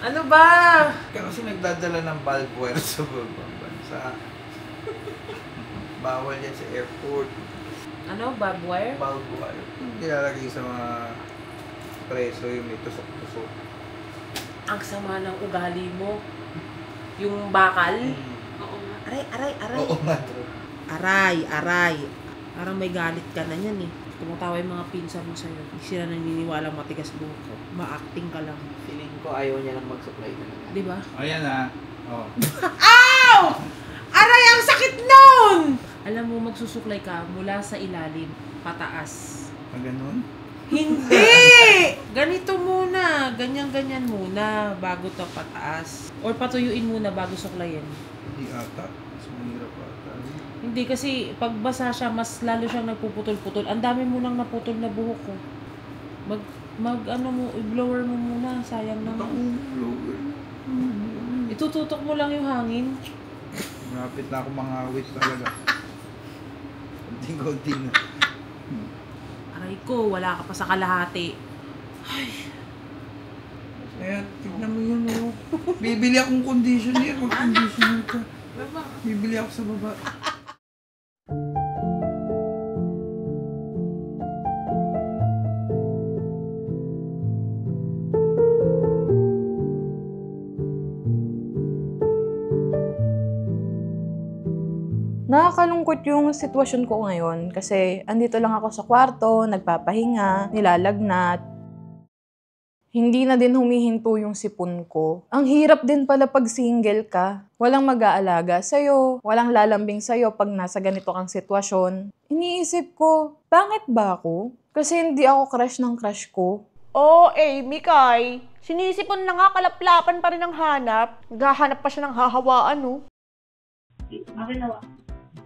Speaker 11: Ano ba?
Speaker 12: Kasi nagdadala ng bulb wire sa bansa. Bawal yan sa airport.
Speaker 11: Ano? Bulb wire?
Speaker 12: Bulb wire. Nilalagay sa mga preso yung may tusok-tusok.
Speaker 11: Ang sama ng ugali mo. Yung bakal? Oo nga. Aray.
Speaker 12: Oo nga.
Speaker 11: Aray. Parang may galit ka na yan eh. Tumatawa yung mga pinsan mo sa'yo. Hindi sila naniniwala matigas buhok ko. Ma-acting ka lang.
Speaker 5: Feeling ko ayaw niya lang mag-supply na.
Speaker 11: Di ba?
Speaker 12: Ayan na. Oh.
Speaker 11: Ow! Aray, ang sakit nun! Alam mo, magsusuklay ka mula sa ilalim, pataas.
Speaker 12: Ganun?
Speaker 11: Hindi! Ganito muna. Ganyan-ganyan muna bago to pataas. Or patuyuin muna bago suklayin.
Speaker 12: Hindi ata. Mas mahirap ata.
Speaker 11: Hindi kasi pag basa siya, mas lalo siyang nagpuputol-putol. Ang dami mo nang naputol na buhok ko. I-blower mo muna. Sayang naman.
Speaker 12: Blower.
Speaker 11: Itututok mo lang yung hangin.
Speaker 12: Malapit na ako mga wit talaga. Kunting-kunting na.
Speaker 11: Aray ko, wala ka pa sa kalahati. Ay.
Speaker 12: Kaya, tignan mo yun, oh. Bibili akong conditioner. Mag-conditioner ka. Bibili ako sa baba.
Speaker 14: Nakakalungkot yung sitwasyon ko ngayon kasi andito lang ako sa kwarto, nagpapahinga, nilalagnat. Hindi na din humihinto yung sipon ko. Ang hirap din pala pag single ka. Walang mag-aalaga sa'yo, walang lalambing sa'yo pag nasa ganito kang sitwasyon. Iniisip ko, pangit ba ako? Kasi hindi ako crush ng crush ko.
Speaker 4: Oo, Mikay. Sinisipon na nga, kalaplapan pa rin ang hanap. Naghahanap pa siya ng hahawaan, no?
Speaker 2: Akin na ba?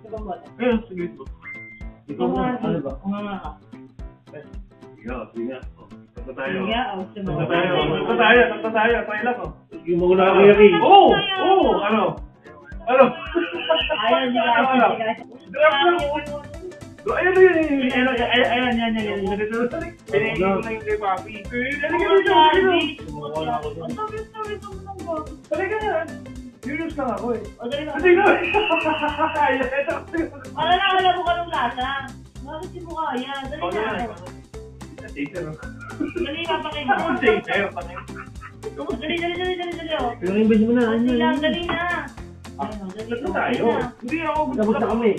Speaker 2: Ibang bola.
Speaker 1: Ayun, sige po. Ikaw mo, ano ba?
Speaker 2: Kumanga ka.
Speaker 1: Sige nga. Tagpa tayo. Tagpa tayo. Tayo lang, oh. Yung mga nakakayari. Oo! Ano?
Speaker 2: Ayaw, hindi ka.
Speaker 1: Drop lang. Ayun yan. Pinigil ko na yung kay Papi. Halika na. Curious lang ako eh. Hindi na.
Speaker 2: Alam mo ka nung lasa. Bakit di mo kaya? Dali na. Dali na pa kayo. Dali. Dali na.
Speaker 1: Ito tayo. Hindi ako. Tapos na kami.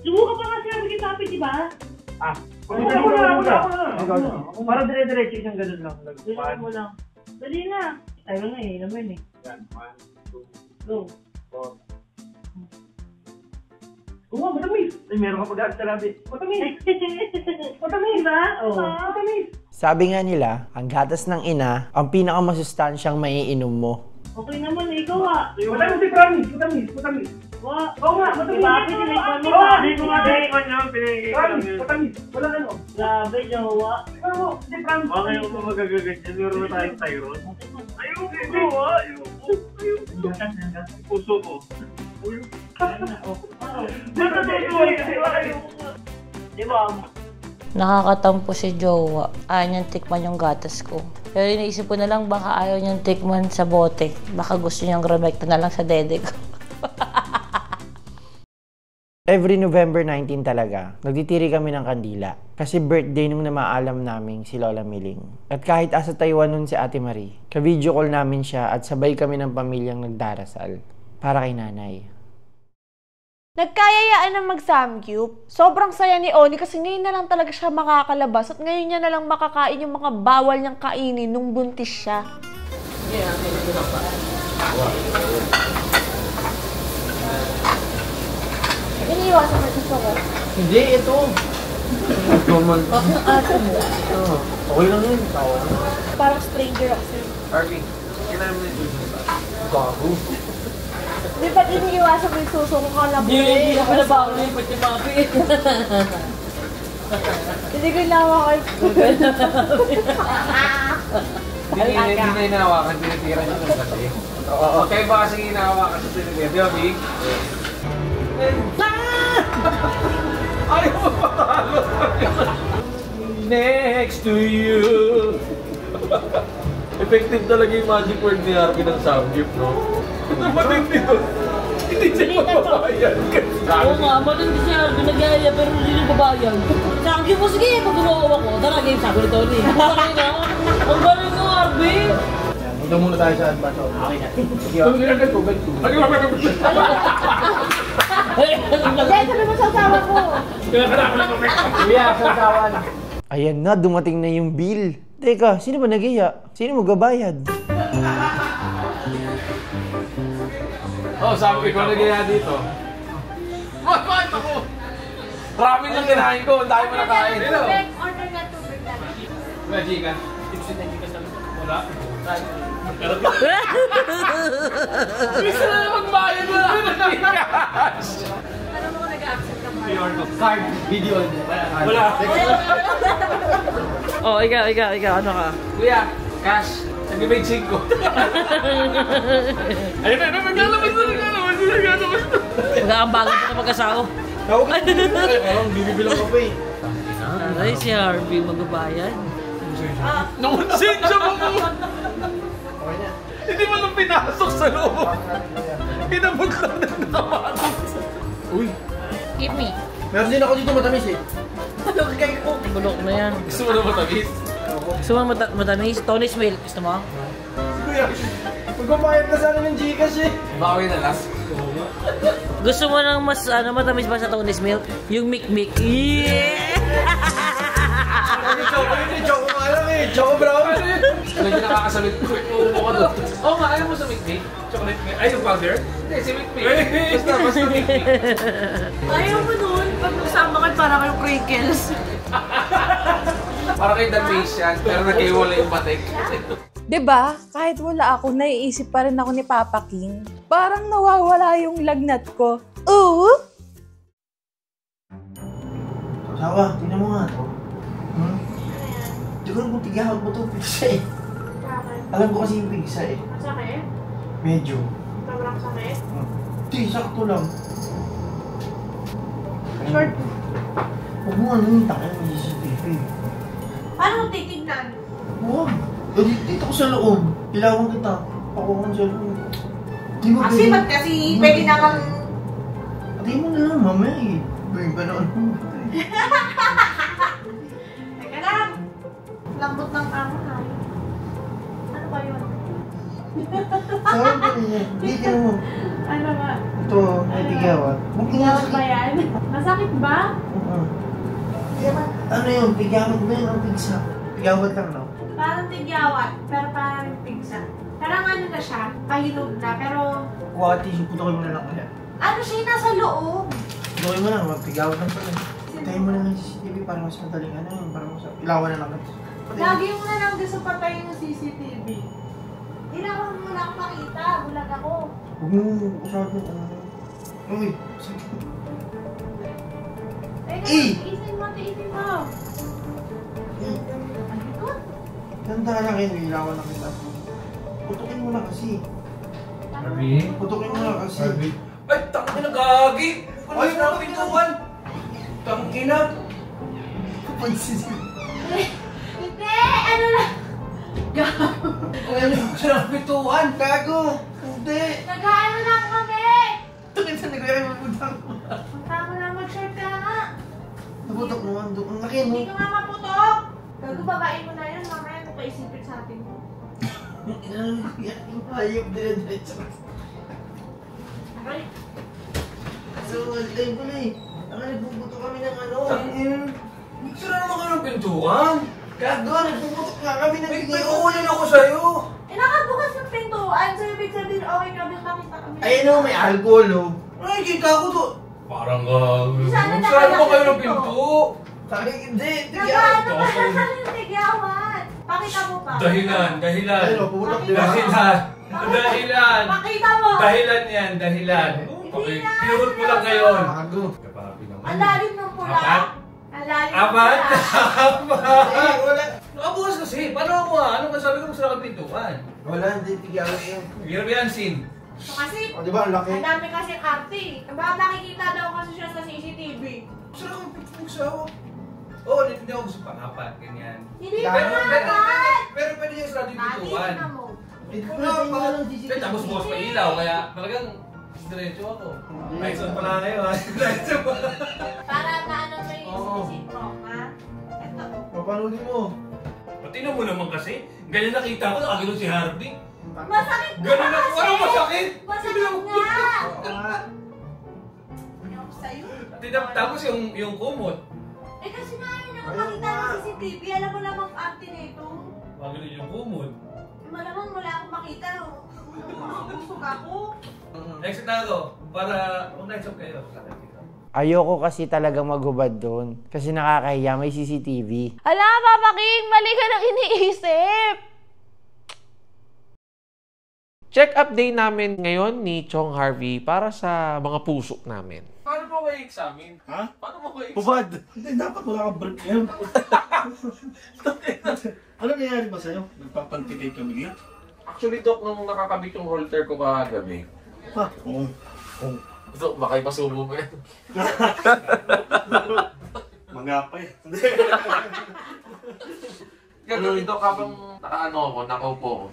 Speaker 2: Subukan pa kasi sabi kay Papi, di ba?
Speaker 1: Parang dire-diretso isang ganun lang.
Speaker 2: Dali mo lang. Dali na. Tayo na eh. Naman eh.
Speaker 1: Yan. 1, 2,
Speaker 2: Go.
Speaker 1: 4. Oo, matamis. Ay, meron ka pag-aaral sa labi. Matamis. Matamis, ha? Oo. Matamis.
Speaker 13: Sabi nga nila, ang gatas ng ina, ang pinakamasustansyang maiinom mo.
Speaker 2: Okay naman, ikaw ah.
Speaker 1: Matamis, promise. Matamis, matamis. Oo nga, matamis.
Speaker 2: Grabe, tinipan mo.
Speaker 1: Tinipan niya, promise, matamis. Wala ano.
Speaker 2: Grabe, jowa.
Speaker 1: Oo, hindi, promise.
Speaker 16: Okay, ako magagagat yan. Meron na tayong Tyron. Ayoko, ayoko. Puso ko.
Speaker 2: Di ba?
Speaker 7: Nakakatampo si Jowa. Ayaw niyang tikman yung gatas ko. Pero iniisip ko na lang baka ayaw niyang tikman sa bote. Baka gusto niyang rumekta na lang sa dede ko.
Speaker 13: Every November 19 talaga, nagtitiri kami ng kandila. Kasi birthday nung namaalam namin si Lola Miling. At kahit asa Taiwan nun si Ate Marie, ka-video call namin siya at sabay kami ng pamilyang nagdarasal para kay nanay.
Speaker 4: Nagkayayaan ng mag-samgyup. Sobrang saya ni Oni kasi ngayon na lang talaga siya makakalabas at ngayon niya na lang makakain yung mga bawal niyang kainin nung buntis siya. Iniiwasan mo ito ko?
Speaker 13: Hindi, ito. Normal.
Speaker 4: Bakit ang ato mo?
Speaker 13: Okay lang yun. Tawa.
Speaker 4: Parang stranger ako sa'yo.
Speaker 16: Harvey, kailangan mo na ito.
Speaker 13: Gago.
Speaker 4: Di ba't iniiwasan mo yung suso ko ka na buli?
Speaker 7: Hindi ako nabago yung pati mapi.
Speaker 4: Hindi ko inawakan.
Speaker 16: Hindi na inahawakan, tinitira niyo lang kasi. Okay ba kasi inahawakan sa tinitira? Di ba, B? Ayaw mo patalo! Next to you! Effective talaga yung magic word ni Harvey ng Samgyup, no? Ito matindi doon. Hindi siya mababayan.
Speaker 7: Oo nga, matindi si Harvey nag-aya pero hindi niya babayan. Sabi mo, sige, pag gumawa ko, tara game, sabi ni Tony. Tara na, ang galing mo, Harvey!
Speaker 13: Punta muna tayo sa advance. Okay na. Sige,
Speaker 4: sabi mo sa asawa ko.
Speaker 13: Ayan na, dumating na yung bill. Teka, sino ba nag-iya? Sino magabayad?
Speaker 16: Oh, sabi ko, ikaw nag-iya dito. Bakit ako? Ramen lang kinain ko, ang dami mo nakain.
Speaker 4: Order na tubig lang.
Speaker 16: Wala, Gika. Tipsin na Gika sa wala. Bisa na magbayad, wala na cash.
Speaker 4: Ano mo nag-accept ka ba?
Speaker 16: Card, video. Wala.
Speaker 7: Oh, ikaw, ano ka?
Speaker 16: Kuya, cash. Nag-made 5. Ayun na, maglalabas na.
Speaker 7: Mag-aambagan pa na mag-asawa.
Speaker 13: Parang binibilang ka pa eh.
Speaker 7: Aray, si Harvey magbabayad.
Speaker 16: Nonsensya mo mo! Hindi mo lang pinasok sa loob. Hinabot lang na nakamatang. Uy!
Speaker 7: Give me.
Speaker 13: Meron din ako dito matamis eh.
Speaker 7: Ano kaya ko? Bulok na yan.
Speaker 16: Gusto mo na matamis?
Speaker 7: Gusto mo matamis? Tony's milk. Gusto mo?
Speaker 13: Kuya, magbabayad na sana ng Gcash eh.
Speaker 16: Bawi na lang.
Speaker 7: Gusto mo ng mas matamis ba sa Tony's milk? Yung Mic-Mic. Yeah!
Speaker 13: Choco nga lang eh. Choco brown.
Speaker 16: Medyo nakakasalit ko. Uupo ka doon. Oo nga, ayaw mo sa Mic-Mic? Chocolate Mic? Ay, yung powder? Hindi, si Mic-Mic. Basta Mic-Mic.
Speaker 4: Ayaw mo nun. Pag nagsama ka, parang kayong crinkles.
Speaker 16: Para kay Dalmatian, pero nag-iwala yung batik.
Speaker 14: Diba? Kahit wala ako, naiisip pa rin ako ni Papa King. Parang nawawala yung lagnat ko. Oo?
Speaker 13: Sawa, tingnan mo nga to. Siguro kung tigahag mo to, pigsa eh. Alam ko kasi yung pigsa eh.
Speaker 4: Sakit?
Speaker 13: Medyo.
Speaker 4: Sobrang sakit?
Speaker 13: Hindi, sakto lang.
Speaker 4: Short.
Speaker 13: Huwag mo ano yung takay mo CCTV.
Speaker 4: Paano mo titignan?
Speaker 13: Huwag. Dito ko sa loob. Ilawan kita. Pakuha sa loob.
Speaker 4: Kasi ba't kasi pwede naman...
Speaker 13: Pati mo na lang, mamaya eh. Bring ba na ano?
Speaker 4: Teka lang. Lambot ng tama na. Ano ba yun?
Speaker 13: Saan ba niya? Dito mo.
Speaker 4: Ano ba?
Speaker 13: Ito, may tigawat.
Speaker 4: Tigawat ba yan? Masakit ba?
Speaker 13: Ano yun? Tigawat ba yun? Ang pigsa? Tigawat lang, no?
Speaker 4: Parang tigyawat, pero parang pigsa. Parang ano na siya, pahinog na, pero...
Speaker 13: Kuha tissue, puto kayo mo na lang kaya.
Speaker 4: Ano siya, nasa loob.
Speaker 13: Tuloy mo na, magpigawan lang pala. Patayin mo na ng CCTV para mas madaling para mas ilawan na lang.
Speaker 4: Lagi mo na lang gusto patayin ng CCTV. Ilawan mo na ako makita, bulag ako.
Speaker 13: Huwag mo usawad mo. Uy, sige.
Speaker 4: Tiisin mo.
Speaker 13: Tanda lang kayo, ilawan na kita. Putukin mo na kasi.
Speaker 16: Harvey?
Speaker 13: Putukin mo na kasi.
Speaker 16: Harvey? Ay, tangin na gagi! Ano yung mga pintuan? Tangin na!
Speaker 4: Hindi! Ano na? Gago!
Speaker 16: Ano yung pintuan? Gago!
Speaker 13: Hindi!
Speaker 4: Nag-ano lang kami!
Speaker 13: Tangin sa nagayay mo budang.
Speaker 4: Tama na, mag-short ka nga.
Speaker 13: Naputok mo, ang laki mo.
Speaker 4: Hindi ka nga maputok! Gago, babae mo na yun. Mamaya mo paisipin sa atin mo.
Speaker 13: Hayop dire-diretso.
Speaker 4: Ay!
Speaker 13: So, tayo ko na eh. Nagbubuto kami ng ano.
Speaker 16: Sira naman ka ng pintuan?
Speaker 13: Gago, nagbubuto nga kami ng
Speaker 16: May kukunin ako sa'yo!
Speaker 4: Nakabukas yung pintuan. So, ibig sabihin, okay kami, makita kami.
Speaker 13: Ayun o, may alcohol o. Ay, kita ko to.
Speaker 16: Parang gagawin.
Speaker 4: Sana
Speaker 16: Sira naman kayo ng
Speaker 4: pinto.
Speaker 16: pinto!
Speaker 13: Sabi, hindi.
Speaker 4: Nagaano ba sa yung tigyawan? Pakita mo pa.
Speaker 16: Dahilan.
Speaker 13: Ayun o, puputok din.
Speaker 16: Dahilan.
Speaker 4: Pakita mo.
Speaker 16: Dahilan yan, dahilan. Okay, pinurot mo lang ngayon.
Speaker 13: Gago.
Speaker 4: Ang lalim ng pula.
Speaker 16: Apat?
Speaker 4: Ang lalim ng
Speaker 16: Apat?
Speaker 4: pula.
Speaker 16: Apat? Wala. Nakabukas kasi. Paano mo Ano ka sabi ko masarap ang pintuan?
Speaker 13: Wala, hindi tigyawan yun.
Speaker 16: Hirap yan, Sin.
Speaker 4: So, kasi,
Speaker 13: O, di ba, ang laki?
Speaker 4: ang dami kasi arte. Baka nakikita daw kasi siya sa CCTV.
Speaker 16: Masarap ang pintuan sa'yo. Oo, hindi ako gusto pangapat. Ganyan.
Speaker 4: Hindi
Speaker 13: Dahil-
Speaker 4: pa naman!
Speaker 16: Pero pwede niya sarap yung pintuan.
Speaker 4: Nakikita mo.
Speaker 16: Eh, tapos bukas pa ilaw, kaya talagang diretso ako. Ay, saan pala kayo ha? Diretso pa.
Speaker 4: Para maano mo yung isip mo, ha? Ito.
Speaker 13: Papanulin mo.
Speaker 16: Tingnan mo naman kasi. Ganyan nakita ko, nakagano si Harvey.
Speaker 4: Masakit na
Speaker 16: Ganun na,
Speaker 4: kasi!
Speaker 16: ano masakit?
Speaker 4: Masakit nga!
Speaker 13: Oo nga.
Speaker 4: Ayaw ko sa'yo.
Speaker 16: Tapos yung kumot.
Speaker 4: Eh kasi nga yun yung makita ng CCTV. Alam mo namang arte nito.
Speaker 16: Magano yung kumot.
Speaker 4: Malamang wala akong makita. Busog ako.
Speaker 16: Exit na ako. Para, next up kayo.
Speaker 13: Ayoko kasi talagang maghubad doon. Kasi nakakahiya, may CCTV.
Speaker 4: Ala, Papa King! Mali ka nang iniisip!
Speaker 3: Check-up day namin ngayon ni Chong Harvey para sa mga puso namin.
Speaker 16: Paano mo kayo examine?
Speaker 17: Ha?
Speaker 16: Paano mo kayo
Speaker 17: Hubad! Hindi, dapat wala kang break ngayon. Ano nangyayari ba sa'yo? Nagpapalpitate ka bigla?
Speaker 3: Actually, Doc, nung nakakabit yung halter ko kagabi,
Speaker 17: Ha? Oo.
Speaker 3: Doc, baka ipasubo mo yan.
Speaker 17: Mangapay.
Speaker 3: Gagawin Doc, habang nakaupo ako,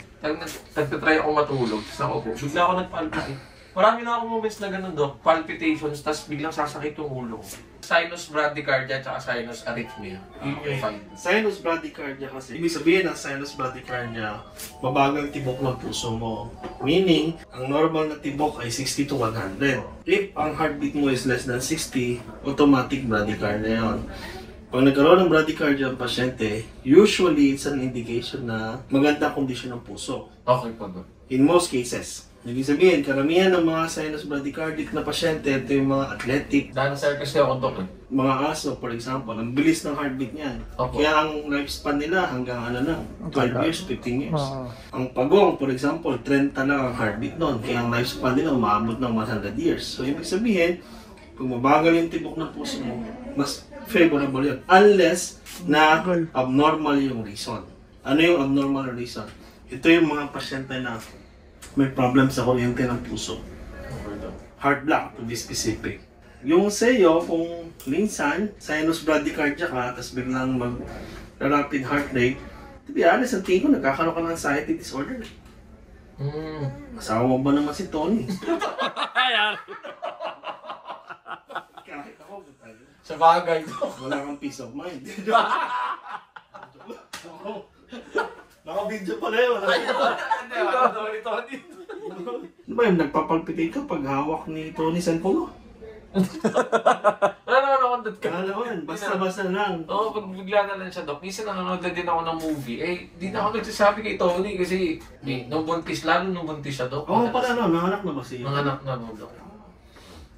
Speaker 3: nagtatry ako matulog, tapos nakaupo, bigla ako nagpalpitate. Marami na akong moments na ganun, Doc. Palpitations, tapos biglang sasakit yung ulo ko. Sinus bradycardia at sinus arrhythmia. Yun yung fight.
Speaker 17: Sinus bradycardia kasi. Ibig sabihin ng sinus bradycardia, mabagal tibok ng puso mo. Meaning, ang normal na tibok ay 60 to 100. If ang heartbeat mo is less than 60, automatic bradycardia yun. Pag nagkaroon ng bradycardia ang pasyente, usually it's an indication na magandang kondisyon ng puso.
Speaker 3: Okay po, Doc.
Speaker 17: In most cases. Ibig sabihin, karamihan ng mga sinus bradycardic na pasyente, ito yung mga athletic,
Speaker 3: Dahil sir kasi ako, Doc.
Speaker 17: mga aso, for example, ang bilis ng heartbeat niyan.
Speaker 3: Opo.
Speaker 17: Kaya ang lifespan nila hanggang 12 years, 15 years. Ang pagong, for example, 30 lang ang heartbeat nun. Kaya ang lifespan nila umabot ng 100 years. So, ibig sabihin, kung mabagal yung tibok ng puso mo, mas favorable yun. Unless na abnormal yung reason. Ano yung abnormal reason? Ito yung mga pasyente na may problem sa kuryente ng puso. Heart block, to be specific. Yung sa'yo, kung minsan, sinus bradycardia ka, tapos biglang mag-rapid heart rate, to be honest, ang tingin ko, nagkakaroon ka ng anxiety disorder. Asawa ba naman si Tony? Kahit ako,
Speaker 3: sa bagay.
Speaker 17: Wala kang peace of mind. Naka-video pala yun.
Speaker 16: Hindi, wala daw ni Tony.
Speaker 17: Ano ba yun, nagpapalpitate ka pag hawak ni Tony cellphone mo?
Speaker 3: Wala naman akong dot ka.
Speaker 17: Wala naman, basta-basta lang.
Speaker 3: Oo, pag bigla na lang siya, Doc. Minsan nanonood na din ako ng movie. Eh, di na ako nagsasabi kay Tony kasi nung buntis, lalo nung buntis siya, Doc.
Speaker 17: Oo, pala no, nanganak na ba siya?
Speaker 3: Nanganak na, Doc.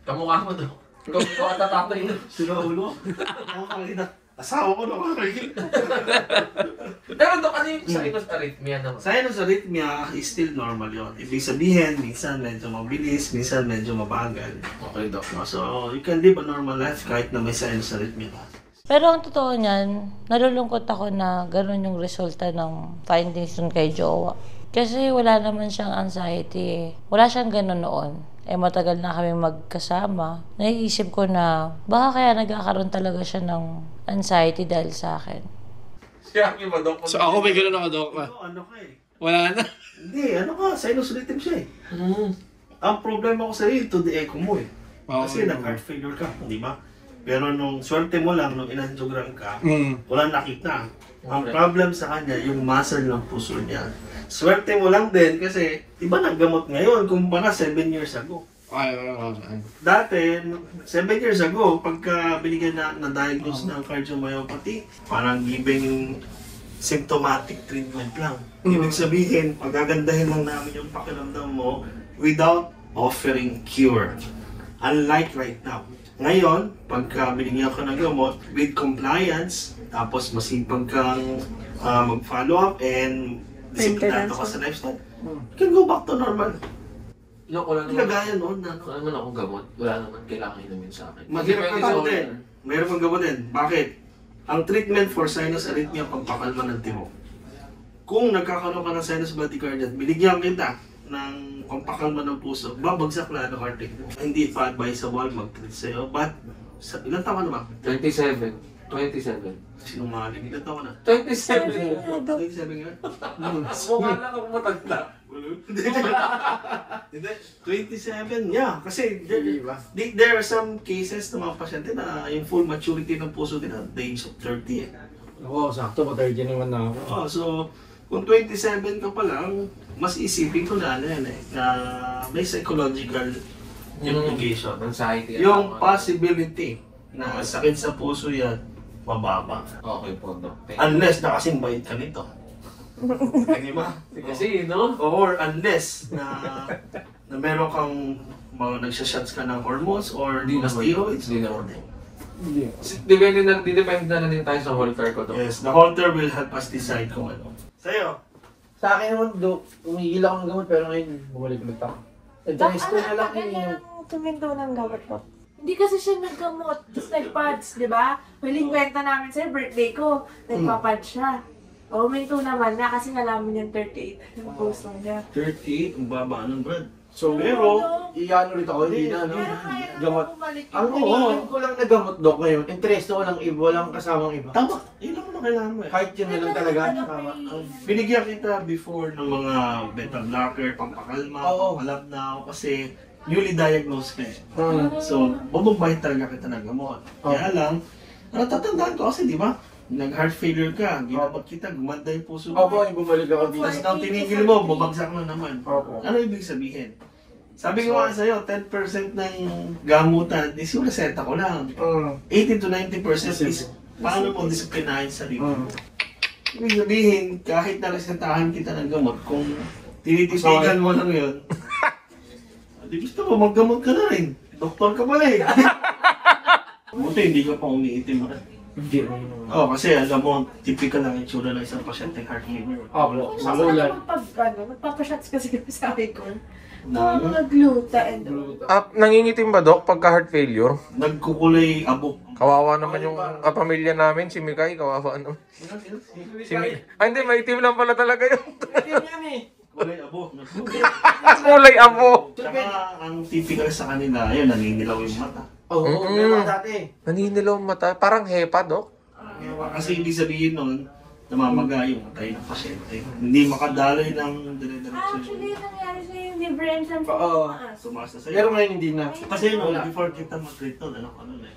Speaker 3: Kamukha mo, Doc.
Speaker 16: Ikaw ka tatatay na.
Speaker 17: Sila ulo. Asawa ko naman.
Speaker 3: Pero Dok, ano yung sinus arrhythmia naman?
Speaker 17: Sinus arrhythmia is still normal yun. Ibig sabihin, minsan medyo mabilis, minsan medyo mabagal.
Speaker 3: Okay, Dok.
Speaker 17: So, you can live a normal life kahit na may sinus arrhythmia ka.
Speaker 7: Pero ang totoo niyan, nalulungkot ako na gano'n yung resulta ng findings nun kay Jowa. Kasi wala naman siyang anxiety eh. Wala siyang gano'n noon. Eh matagal na kami magkasama. Naiisip ko na baka kaya nagkakaroon talaga siya ng anxiety dahil sa akin.
Speaker 16: So ako may gano'n ako, Dok.
Speaker 17: Ano ka eh?
Speaker 16: Wala na.
Speaker 17: Hindi, ano ka, sinus rhythm siya eh. Ang problema ko sa'yo, ito the echo mo eh. Kasi nag-heart failure ka, di ba? Pero nung swerte mo lang, nung inangiogram ka, walang nakita. Ang problem sa kanya, yung muscle ng puso niya. Swerte mo lang din kasi iba naggamot ngayon kumpara 7 years ago. Dati, 7 years ago, pagka binigyan na-diagnose ng cardiomyopathy, parang giving symptomatic treatment lang. Ibig sabihin, pagagandahin lang namin yung pakiramdam mo without offering cure. Unlike right now. Ngayon, pagka binigyan ka ng gamot with compliance, tapos masipag kang mag-follow up and disiplinado ka sa lifestyle, you can go back to normal.
Speaker 3: No, wala
Speaker 17: Hindi
Speaker 3: naman.
Speaker 17: kagaya noon na.
Speaker 3: Wala naman akong gamot. Wala naman kailangan inumin sa akin.
Speaker 17: Mahirap kang gamutin. Meron kang gamutin. Bakit? Ang treatment for sinus arrhythmia, pampakalma ng timo. Kung nagkakaroon ka ng sinus bradycardia, binigyan kita ng pampakalma ng puso, babagsak na ang heart rate. Hindi pa advisable mag-treat sa'yo. But, ilan taon ka na ba?
Speaker 3: 27.
Speaker 17: Sinungaling. Ilan taon ka na?
Speaker 3: 27.
Speaker 17: 27 nga?
Speaker 3: Mukha lang ako matanda.
Speaker 17: Hindi. 27, yeah. Kasi there are some cases ng mga pasyente na yung full maturity ng puso din at the age of 30 eh.
Speaker 13: Oo, sakto pa 30 naman na ako.
Speaker 17: Oh, so, kung 27 ka pa lang, mas isipin ko na ano yan eh, na may psychological implication.
Speaker 3: Anxiety.
Speaker 17: Yung possibility na sakit sa puso yan, mababa.
Speaker 3: Okay po, Dok.
Speaker 17: Unless nakasimbayad ka nito. Di ba?
Speaker 3: Kasi, no?
Speaker 17: Or unless na meron kang nagsashots ka ng hormones or steroids.
Speaker 3: Hindi naman. Depende na din tayo sa Holter ko, Dok.
Speaker 17: Yes, the Holter will help us decide kung ano. Sa'yo?
Speaker 13: Sa akin naman, Dok, umigil ako ng gamot pero ngayon, bumalik ulit ako. Advice ko na lang yun.
Speaker 4: Tuminto ng gamot po. Hindi kasi siya naggamot, tapos nagpads, di ba? Huling kwenta namin sa'yo, birthday ko, nagpapads siya. O, minto naman na kasi nalaman yung 38 yung puso niya.
Speaker 17: 38? Ang baba nun, Brad.
Speaker 13: So, pero, iyan ulit ako, hindi na, no? Gamot. Ang iniinom ko lang na gamot, Dok, ngayon, interesto ko lang iba, walang kasamang iba.
Speaker 17: Tama, yun lang na kailangan mo eh.
Speaker 13: Kahit yun na lang talaga. Tama.
Speaker 17: Binigyan kita before ng mga beta blocker, pampakalma, pampalabnaw, kasi newly diagnosed ka eh. So, bumabahit talaga kita ng gamot. Kaya lang, natatandaan ko kasi, di ba? Nag-heart failure ka, ginamot kita, gumanda yung puso mo.
Speaker 13: Opo, yung bumalik ako dito.
Speaker 17: Tapos nang tinigil mo, bumagsak na naman. Ano ibig sabihin? Sabi ko nga sa'yo, 10% ng gamutan is yung reseta ko lang. 80 to 90% is paano mo disiplinahin sa sarili mo. Ibig sabihin, kahit naresetahan kita ng gamot, kung tinititigan mo lang yun, di gusto mo, maggamot ka na rin. Doktor ka pala eh. Buti hindi ka pa umiitim ka.
Speaker 13: Hindi.
Speaker 17: Kasi alam mo, typical lang itsura ng isang pasyenteng heart failure.
Speaker 4: Sa magpapashots kasi kami sa akin ko. Mga gluta and
Speaker 3: Nangingitim ba, Dok, pagka heart failure?
Speaker 17: Nagkukulay abo.
Speaker 3: Kawawa naman yung kapamilya namin, si Mikay, kawawa naman. Hindi, maitim lang pala talaga yun.
Speaker 13: Itim yan eh.
Speaker 17: Kulay abo.
Speaker 3: Kulay abo.
Speaker 17: Saka ang typical sa kanila, ayun, naninilaw yung mata.
Speaker 13: Oo, meron dati.
Speaker 3: Naninilaw ang mata. Parang hepa, Dok.
Speaker 17: Kasi ibig sabihin nun, namamaga yung matay ng pasyente. Hindi makadaloy ng dire-diretso.
Speaker 4: Actually, nangyari sa yung liver enzyme ko.
Speaker 17: Tumaas na sa'yo.
Speaker 13: Pero ngayon hindi na.
Speaker 17: Kasi no, before kita mag-treat nun, ano eh.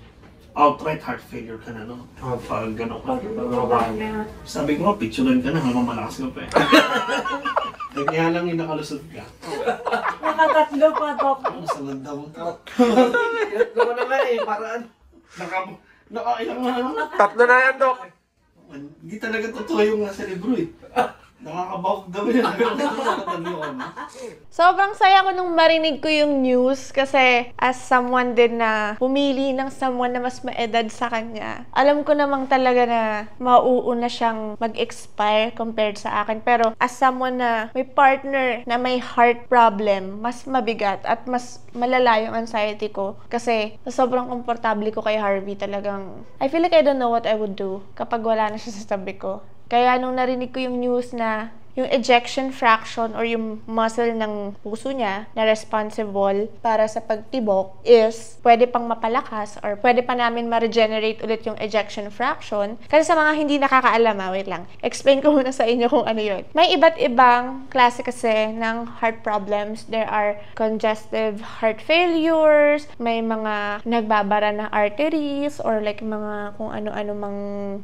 Speaker 17: Outright heart failure ka na, no? Pag gano'n ka. Sabi ko nga, picturean ka na, habang malakas ka pa eh. Kaya lang yung nakalusot ka.
Speaker 4: Nakatatlo pa, Dok.
Speaker 17: Sa landa mo.
Speaker 13: Tatlo ko naman eh, paraan.
Speaker 17: Nakailang na naman.
Speaker 3: Tatlo na yan, Dok.
Speaker 17: Hindi talaga totoo yung nasa libro eh. Nakakabawag daw yun. Nakakatagli ko na.
Speaker 18: Sobrang saya ko nung marinig ko yung news kasi as someone din na pumili ng someone na mas maedad sa kanya, alam ko namang talaga na mauuna siyang mag-expire compared sa akin. Pero as someone na may partner na may heart problem, mas mabigat at mas malala yung anxiety ko. Kasi sobrang komportable ko kay Harvey talagang, I feel like I don't know what I would do kapag wala na siya sa tabi ko. Kaya nung narinig ko yung news na yung ejection fraction or yung muscle ng puso niya na responsible para sa pagtibok is pwede pang mapalakas or pwede pa namin ma-regenerate ulit yung ejection fraction. Kasi sa mga hindi nakakaalam, wait lang, explain ko muna sa inyo kung ano yun. May iba't ibang klase kasi ng heart problems. There are congestive heart failures, may mga nagbabara na arteries or like mga kung ano-ano mang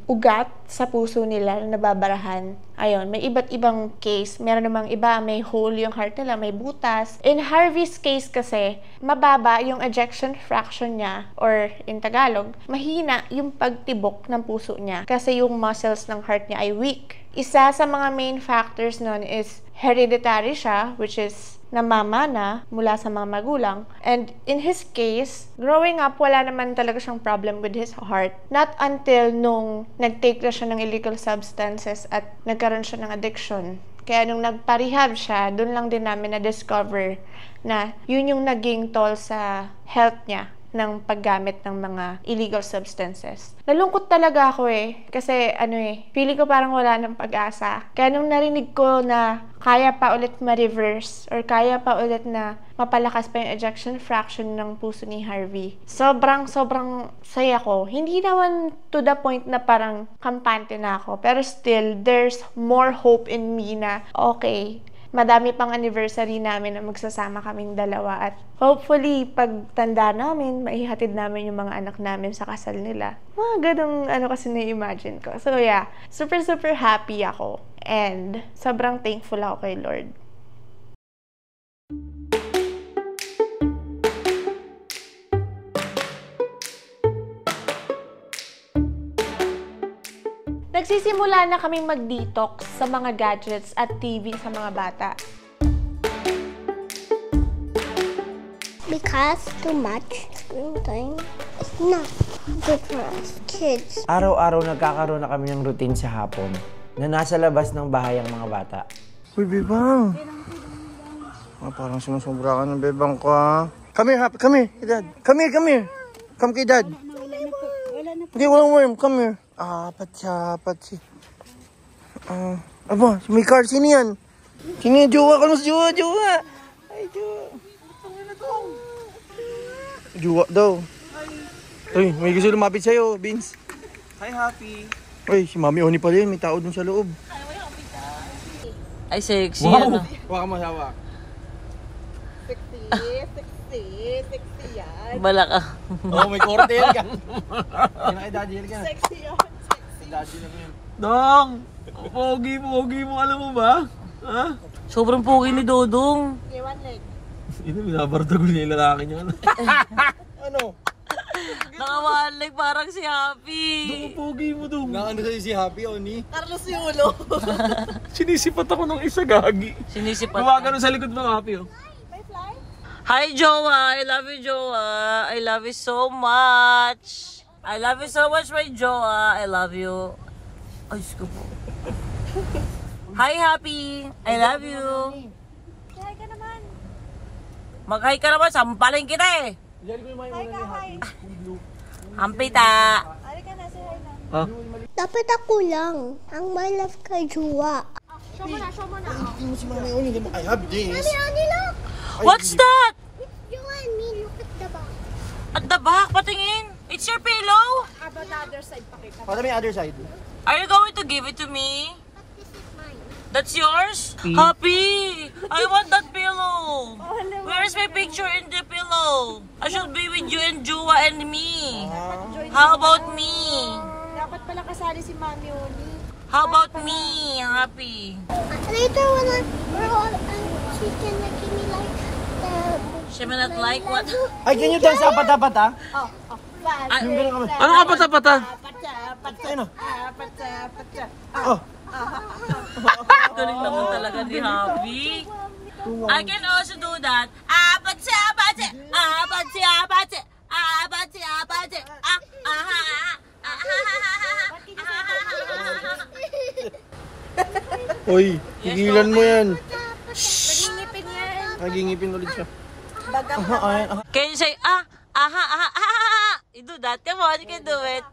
Speaker 18: ugat sa puso nila na nababarahan. Ayun, may iba't ibang case. Meron namang iba, may hole yung heart nila, may butas. In Harvey's case kasi, mababa yung ejection fraction niya, or in Tagalog, mahina yung pagtibok ng puso niya kasi yung muscles ng heart niya ay weak. Isa sa mga main factors nun is hereditary siya, which is namamana mula sa mga magulang. And in his case, growing up, wala naman talaga siyang problem with his heart. Not until nung nag-take na siya ng illegal substances at nagkaroon siya ng addiction. Kaya nung nagpa-rehab siya, dun lang din namin na-discover na yun yung naging toll sa health niya ng paggamit ng mga illegal substances. Nalungkot talaga ako kasi feeling ko parang wala ng pag-asa. Kaya nung narinig ko na kaya pa ulit ma-reverse or kaya pa ulit na mapalakas pa yung ejection fraction ng puso ni Harvey, sobrang saya ko. Hindi naman to the point na parang kampante na ako, pero still, there's more hope in me na okay, madami pang anniversary namin na magsasama kaming dalawa at hopefully, pag tanda namin, maihatid namin yung mga anak namin sa kasal nila. Mga ganong kasi na-imagine ko. So yeah, super happy ako and sobrang thankful ako kay Lord. Nagsisimula na kaming mag-detox sa mga gadgets at TV sa mga bata.
Speaker 19: Because too much screen time is not good for us kids.
Speaker 13: Araw-araw nagkakaroon na kami ng routine sa hapon na nasa labas ng bahay ang mga bata.
Speaker 12: Uy, Bebang! Parang sumusobra ka ng Bebang ko, ha? Come here, come here, Dad. Come here. Come kay Dad. Hindi, walang worm. Come here. Patsi. Aba, may car. Sino yan? Sino yan? Jowa ka mas jowa. Ay, jowa. Jowa daw. Uy, may gusto lumapit sa'yo, Vince.
Speaker 5: Hi, Happy.
Speaker 12: Uy, si Mami Oni pala yun. May tao dun sa loob.
Speaker 7: Ay, sexy.
Speaker 12: Wow! Huwag ka masawa.
Speaker 4: Sexy yan.
Speaker 7: Bala ka.
Speaker 12: May korte yan ka. Daddy yan ka.
Speaker 4: Sexy yan.
Speaker 12: Daddy lang yan.
Speaker 16: Dong! Pogi mo, alam mo ba? Ha?
Speaker 7: Sobrang pogi ni Dodong.
Speaker 4: One leg.
Speaker 16: Ito, binabartagol niya yung lalaki niya.
Speaker 12: Ano?
Speaker 7: Naka-one leg parang si Happy.
Speaker 16: Dong, pogi mo, Dong.
Speaker 12: Nakano sa'yo si Happy, Oni?
Speaker 4: Carlos yung ulo.
Speaker 16: Sinisipat ako ng isa, gagi.
Speaker 7: Sinisipat
Speaker 16: Gumagano sa likod mo, Happy, oh.
Speaker 7: Hi, Jowa. I love you, Jowa. I love you so much. I love you so much, my Jowa. I love you. Ay, ko po. Hi, Happy. I love you.
Speaker 4: Hi ka naman.
Speaker 7: Mag-hi ka naman. Sampalin kita eh.
Speaker 4: Hi ka, hi.
Speaker 7: Hampita.
Speaker 4: Ari ka na, say hi na.
Speaker 16: Ah?
Speaker 19: Dapat ako lang ang may love kay Jowa.
Speaker 4: Show mo na.
Speaker 12: Hindi mo si Mami Oni. I have this.
Speaker 19: Mami, look!
Speaker 7: What's that?
Speaker 19: You and me, look at the back.
Speaker 7: At the back, patingin. It's your pillow?
Speaker 4: About the other side, pakita.
Speaker 12: Para may other side.
Speaker 7: Are you going to give it to me?
Speaker 19: This is mine.
Speaker 7: That's yours? Happy! I want that pillow! Where's my picture in the pillow? I should be with you and Jua and me. How about me?
Speaker 4: Dapat pala kasali si Mami Oni.
Speaker 7: How about me, Happy?
Speaker 19: Later when we're all, she can give me like
Speaker 7: She may not like what?
Speaker 13: Ay, can you dance sa pata-pata?
Speaker 16: Ano ka pata-pata?
Speaker 12: Ayun o.
Speaker 7: Galing naman talaga ni Happy. I can also do that. Abatsi, abatsi, abatsi, abatsi, abatsi, abatsi,
Speaker 12: Uy, higilan mo yan.
Speaker 18: Nagingipin yan.
Speaker 12: Nagingipin ulit siya.
Speaker 7: Can you say, you do that? Come on, you can do it.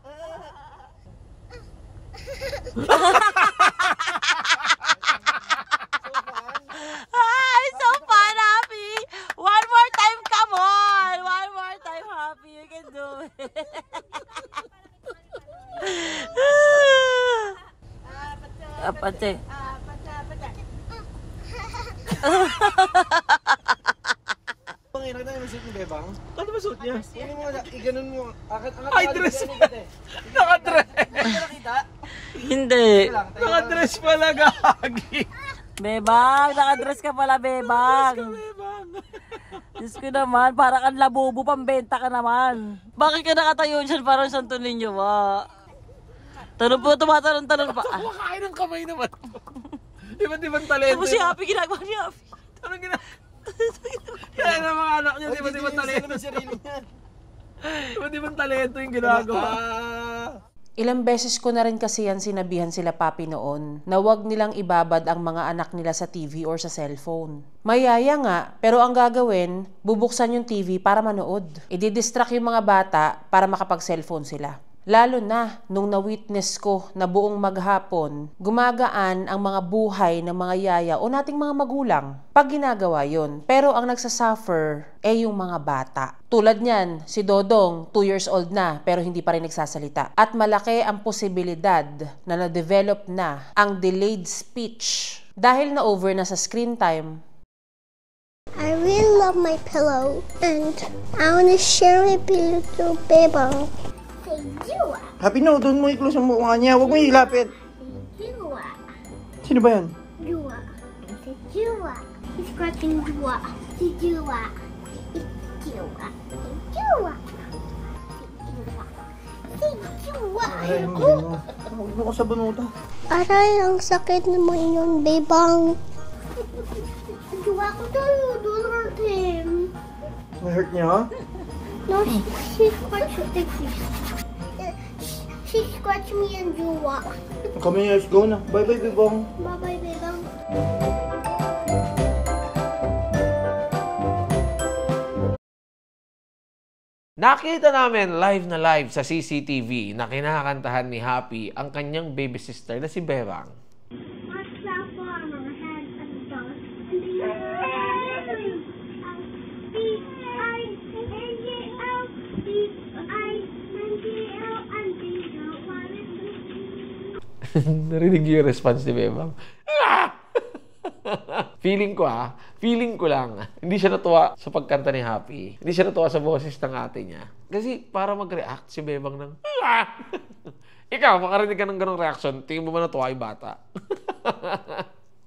Speaker 7: It's so fun, Happy. One more time, come on. One more time, Happy. You can do it. Apate.
Speaker 12: Panginoon na yung suit ni Bebang? Ano ba suit niya? Ano mo na, iganon mo.
Speaker 16: Ay, dress pa. Nakadress.
Speaker 7: Hindi.
Speaker 16: Nakadress pala, gagi.
Speaker 7: Bebang, nakadress ka pala, Bebang. Diyos ko naman, parang ang labubo, pambenta ka naman. Bakit ka nakatayo dyan parang Santo Niño, ba? Tanong po, tumatanong-tanong pa.
Speaker 16: Kumakain ng kamay naman. Iba't ibang talento.
Speaker 7: Tapos si Happy, ginagawa ni Happy.
Speaker 16: Anong ginagawa? Kaya na mga anak niya, iba't ibang talento. Iba't ibang talento yung ginagawa.
Speaker 10: Ilang beses ko na rin kasi yan sinabihan sila papi noon na huwag nilang ibabad ang mga anak nila sa TV or sa cellphone. Mayaya nga, pero ang gagawin, bubuksan yung TV para manood. I-distract yung mga bata para makapag-cellphone sila. Lalo na nung na-witness ko na buong maghapon, gumagaan ang mga buhay ng mga yaya o nating mga magulang pag ginagawa yon. Pero ang nagsasuffer ay yung mga bata. Tulad niyan, si Dodong, 2 years old na pero hindi pa rin nagsasalita. At malaki ang posibilidad na na-develop na ang delayed speech dahil na-over na sa screen time.
Speaker 19: I really love my pillow and I want to share my pillow to Bebang.
Speaker 12: Happy, no, doon mo i-close ang mukha niya. Huwag mo ilapit. Sino ba yan?
Speaker 19: Jua. Si Jua. He's scratching Jua. Si Jua. Si Jua. Si Jua. Si Jua.
Speaker 12: Ay, huwag mo ko sa bunuta.
Speaker 19: Aray, ang sakit naman yun, Bebang. Jua ko tayo. Don't hurt him.
Speaker 12: Na-hurt niya?
Speaker 19: No, she scratched me. She scratched me and Jua.
Speaker 12: Kami, let's go na. Bye-bye, Bebang.
Speaker 19: Bye-bye, Bebang.
Speaker 3: Nakita namin live na live sa CCTV na kinakantahan ni Happy ang kanyang baby sister na si Bebang. Narinig niyo yung response ni Bebang? Feeling ko lang, hindi siya natuwa sa pagkanta ni Happy. Hindi siya natuwa sa boses ng ate niya. Kasi para mag-react si Bebang ng ikaw, makarinig ka ng ganong reaction, tingin mo ba natuwa yung bata?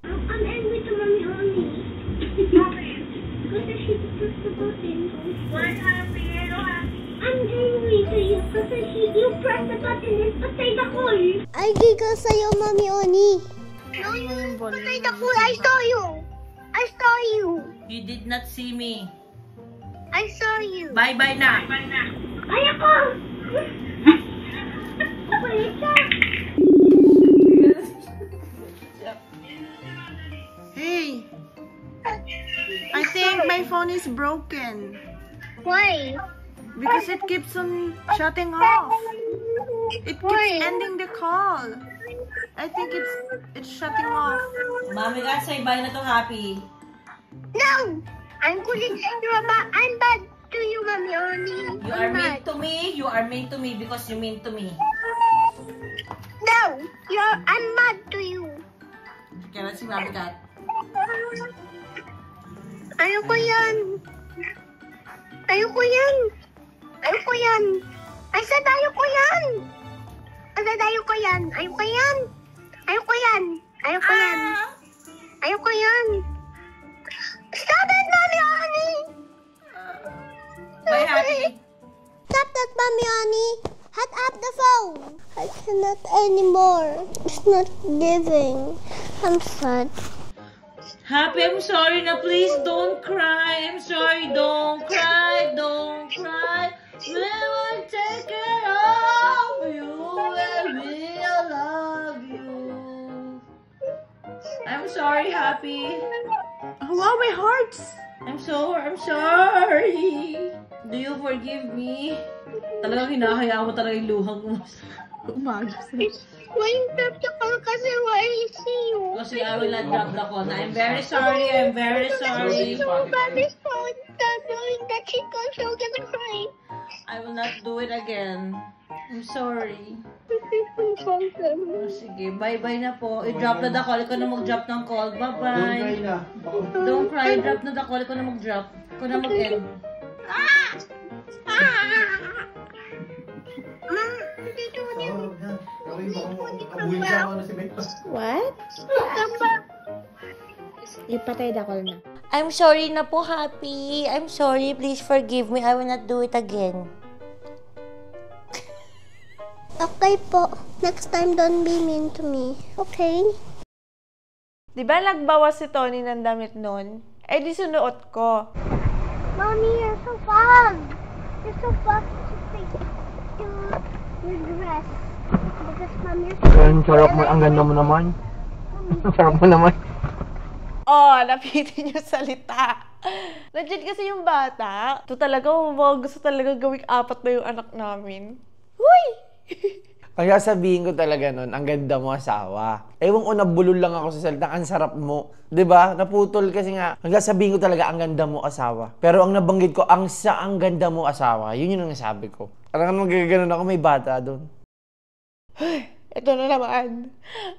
Speaker 19: I'm angry to Mommy Oni. Because she pushed the button. Why Happy? I'm angry to you because you pressed the button and patay the call. I giggle sa'yo, Mommy Oni. No, you patay the call. I saw you. I saw you.
Speaker 7: You did not see me.
Speaker 19: I saw you.
Speaker 7: Bye-bye na.
Speaker 19: Ay, ako! Kulit ka.
Speaker 18: Hey, I think my phone is broken.
Speaker 19: Why?
Speaker 18: Because it keeps on shutting off. It keeps ending the call. I think it's shutting off.
Speaker 7: Mami ka, say bye na to Happy.
Speaker 19: No! I'm kulit. I'm bad to you, Mommy Oni.
Speaker 7: You are mean to me. You are mean to me because you mean to me.
Speaker 19: No! I'm mad to you.
Speaker 7: Kaya si Mami Kat.
Speaker 19: Ayoko yan. Ayoko yan. Ayoko yan. I said ayoko yan. I said ayoko yan. Ayoko yan. Ayoko yan. Ayoko yan. Ayoko yan. Stop it, Mommy Oni!
Speaker 7: Bye, Happy.
Speaker 19: Stop that, Mommy Oni! Hang up the phone. I cannot anymore. It's not giving. I'm sad.
Speaker 7: Happy, I'm sorry na. Please don't cry. I'm sorry. Don't cry. Don't cry. We will take care of you and we'll love you. I'm sorry, Happy.
Speaker 18: Oh, wow, my hearts.
Speaker 7: I'm sorry. Do you forgive me? Talagang hinahaya mo talaga yung luhang mo.
Speaker 19: Why you drop the call kasi why I see you?
Speaker 7: Kasi I will not drop the call. I'm very sorry. I'm very sorry.
Speaker 19: So bad is knowing that she goes so gonna cry.
Speaker 7: I will not do it again. I'm sorry. Sige, bye-bye na po. I-drop na the call. Ikaw na mag-drop ng call. Bye-bye. Don't cry. I-drop na the call. Ikaw na mag-drop. Ikaw na mag-end.
Speaker 18: What? Ipatay the call na.
Speaker 7: I'm sorry na po, Happy. I'm sorry. Please forgive me. I will not do it again.
Speaker 19: Okay po. Next time, don't be mean to me. Okay?
Speaker 18: Di ba nagbawas si Tony ng damit nun? Eh di sunuot ko.
Speaker 19: Mommy, you're so fun. You're so fun to take your dress. Because Mommy, you're so
Speaker 13: Ang sarap mo, ang ganda mo naman. Ang sarap mo naman.
Speaker 18: Oh, napitin yung salita. Legit kasi yung bata. Ito talaga, gusto talaga gawing 4 na yung anak namin. Huy!
Speaker 13: Ang sasabihin ko talaga nun, ang ganda mo asawa. Ewan ko, nabulol lang ako sa salita, ang sarap mo. 'Di ba? Naputol kasi nga. Ang sasabihin ko talaga, ang ganda mo asawa. Pero ang nabanggit ko, ang ganda mo asawa. Yun yung nasabi ko. Parang magagano'n ako, may bata doon.
Speaker 18: Ito na naman.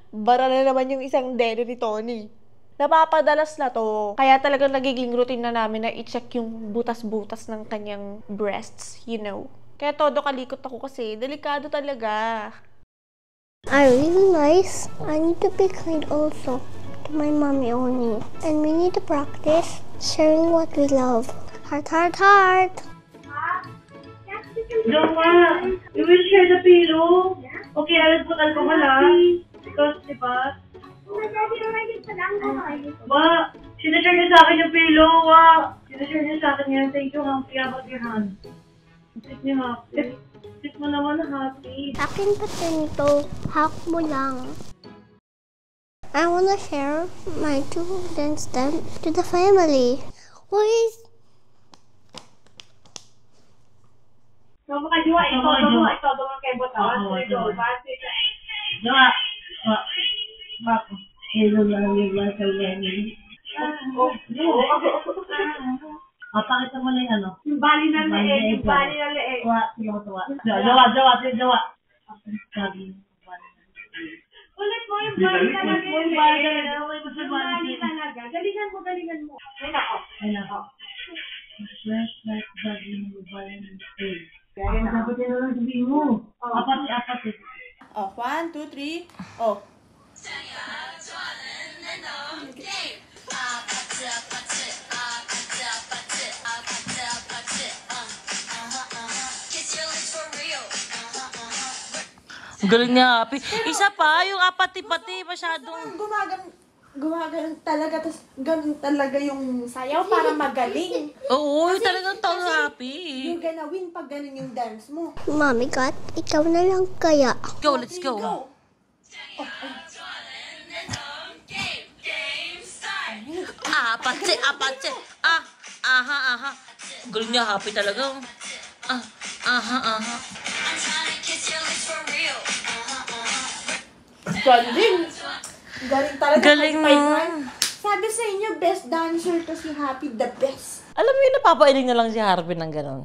Speaker 18: Bara na naman yung isang dedo ni Tony. Napapadalas na to. Kaya talagang nagiging routine na namin na i-check yung butas-butas ng kanyang breasts, you know. Kaya todo kalikot ako kasi delikado talaga.
Speaker 19: I'm really nice. I need to be kind also to my mommy only. And we need to practice sharing what we love. Heart, heart, heart.
Speaker 2: Noah, you will share the pillow. Okay, I will put alcohol because, diba? Wa, sinashare niya sa akin yung pillow, wa. Sinashare niya sa akin yan. Thank you, Humpy. How about your hand? Take niyo, Happy. Take mo naman, Happy.
Speaker 19: Akin pa nito. Hawak mo lang. I wanna share my 2 dance stamp to the family. Please.
Speaker 2: So, makajua, ito mo kay Botawan. Jawa. Bako. Hello, lang sa Lenny. Pakita mo na yung ano. Yung bali na leeg. Jawa. Ulit mo yung bali talaga. Yung bali talaga. Galingan mo. Ay nako. Fresh like bagay mo bali ng leeg. Kaya dapat yun lang sabihin mo. Apat.
Speaker 18: Oh, 1, 2, 3. Oh.
Speaker 7: Galing niya, Happy. Isa pa, yung apati-pati, masyadong...
Speaker 18: Gumagaling talaga, tapos ganun talaga yung sayaw para magaling.
Speaker 7: Oo, talagang tao, Happy.
Speaker 18: Yung ganawin pag ganun yung dance mo.
Speaker 19: Mommy Kat, ikaw na lang kaya.
Speaker 7: Go, let's go. Apati. Aha. Galing niya, Happy talaga. Aha.
Speaker 18: Galing talaga.
Speaker 7: Galing mo.
Speaker 18: Sabi sa inyo, best dancer to si Happy, the best.
Speaker 7: Alam mo yun, napapailing na lang si Harvey ng gano'n.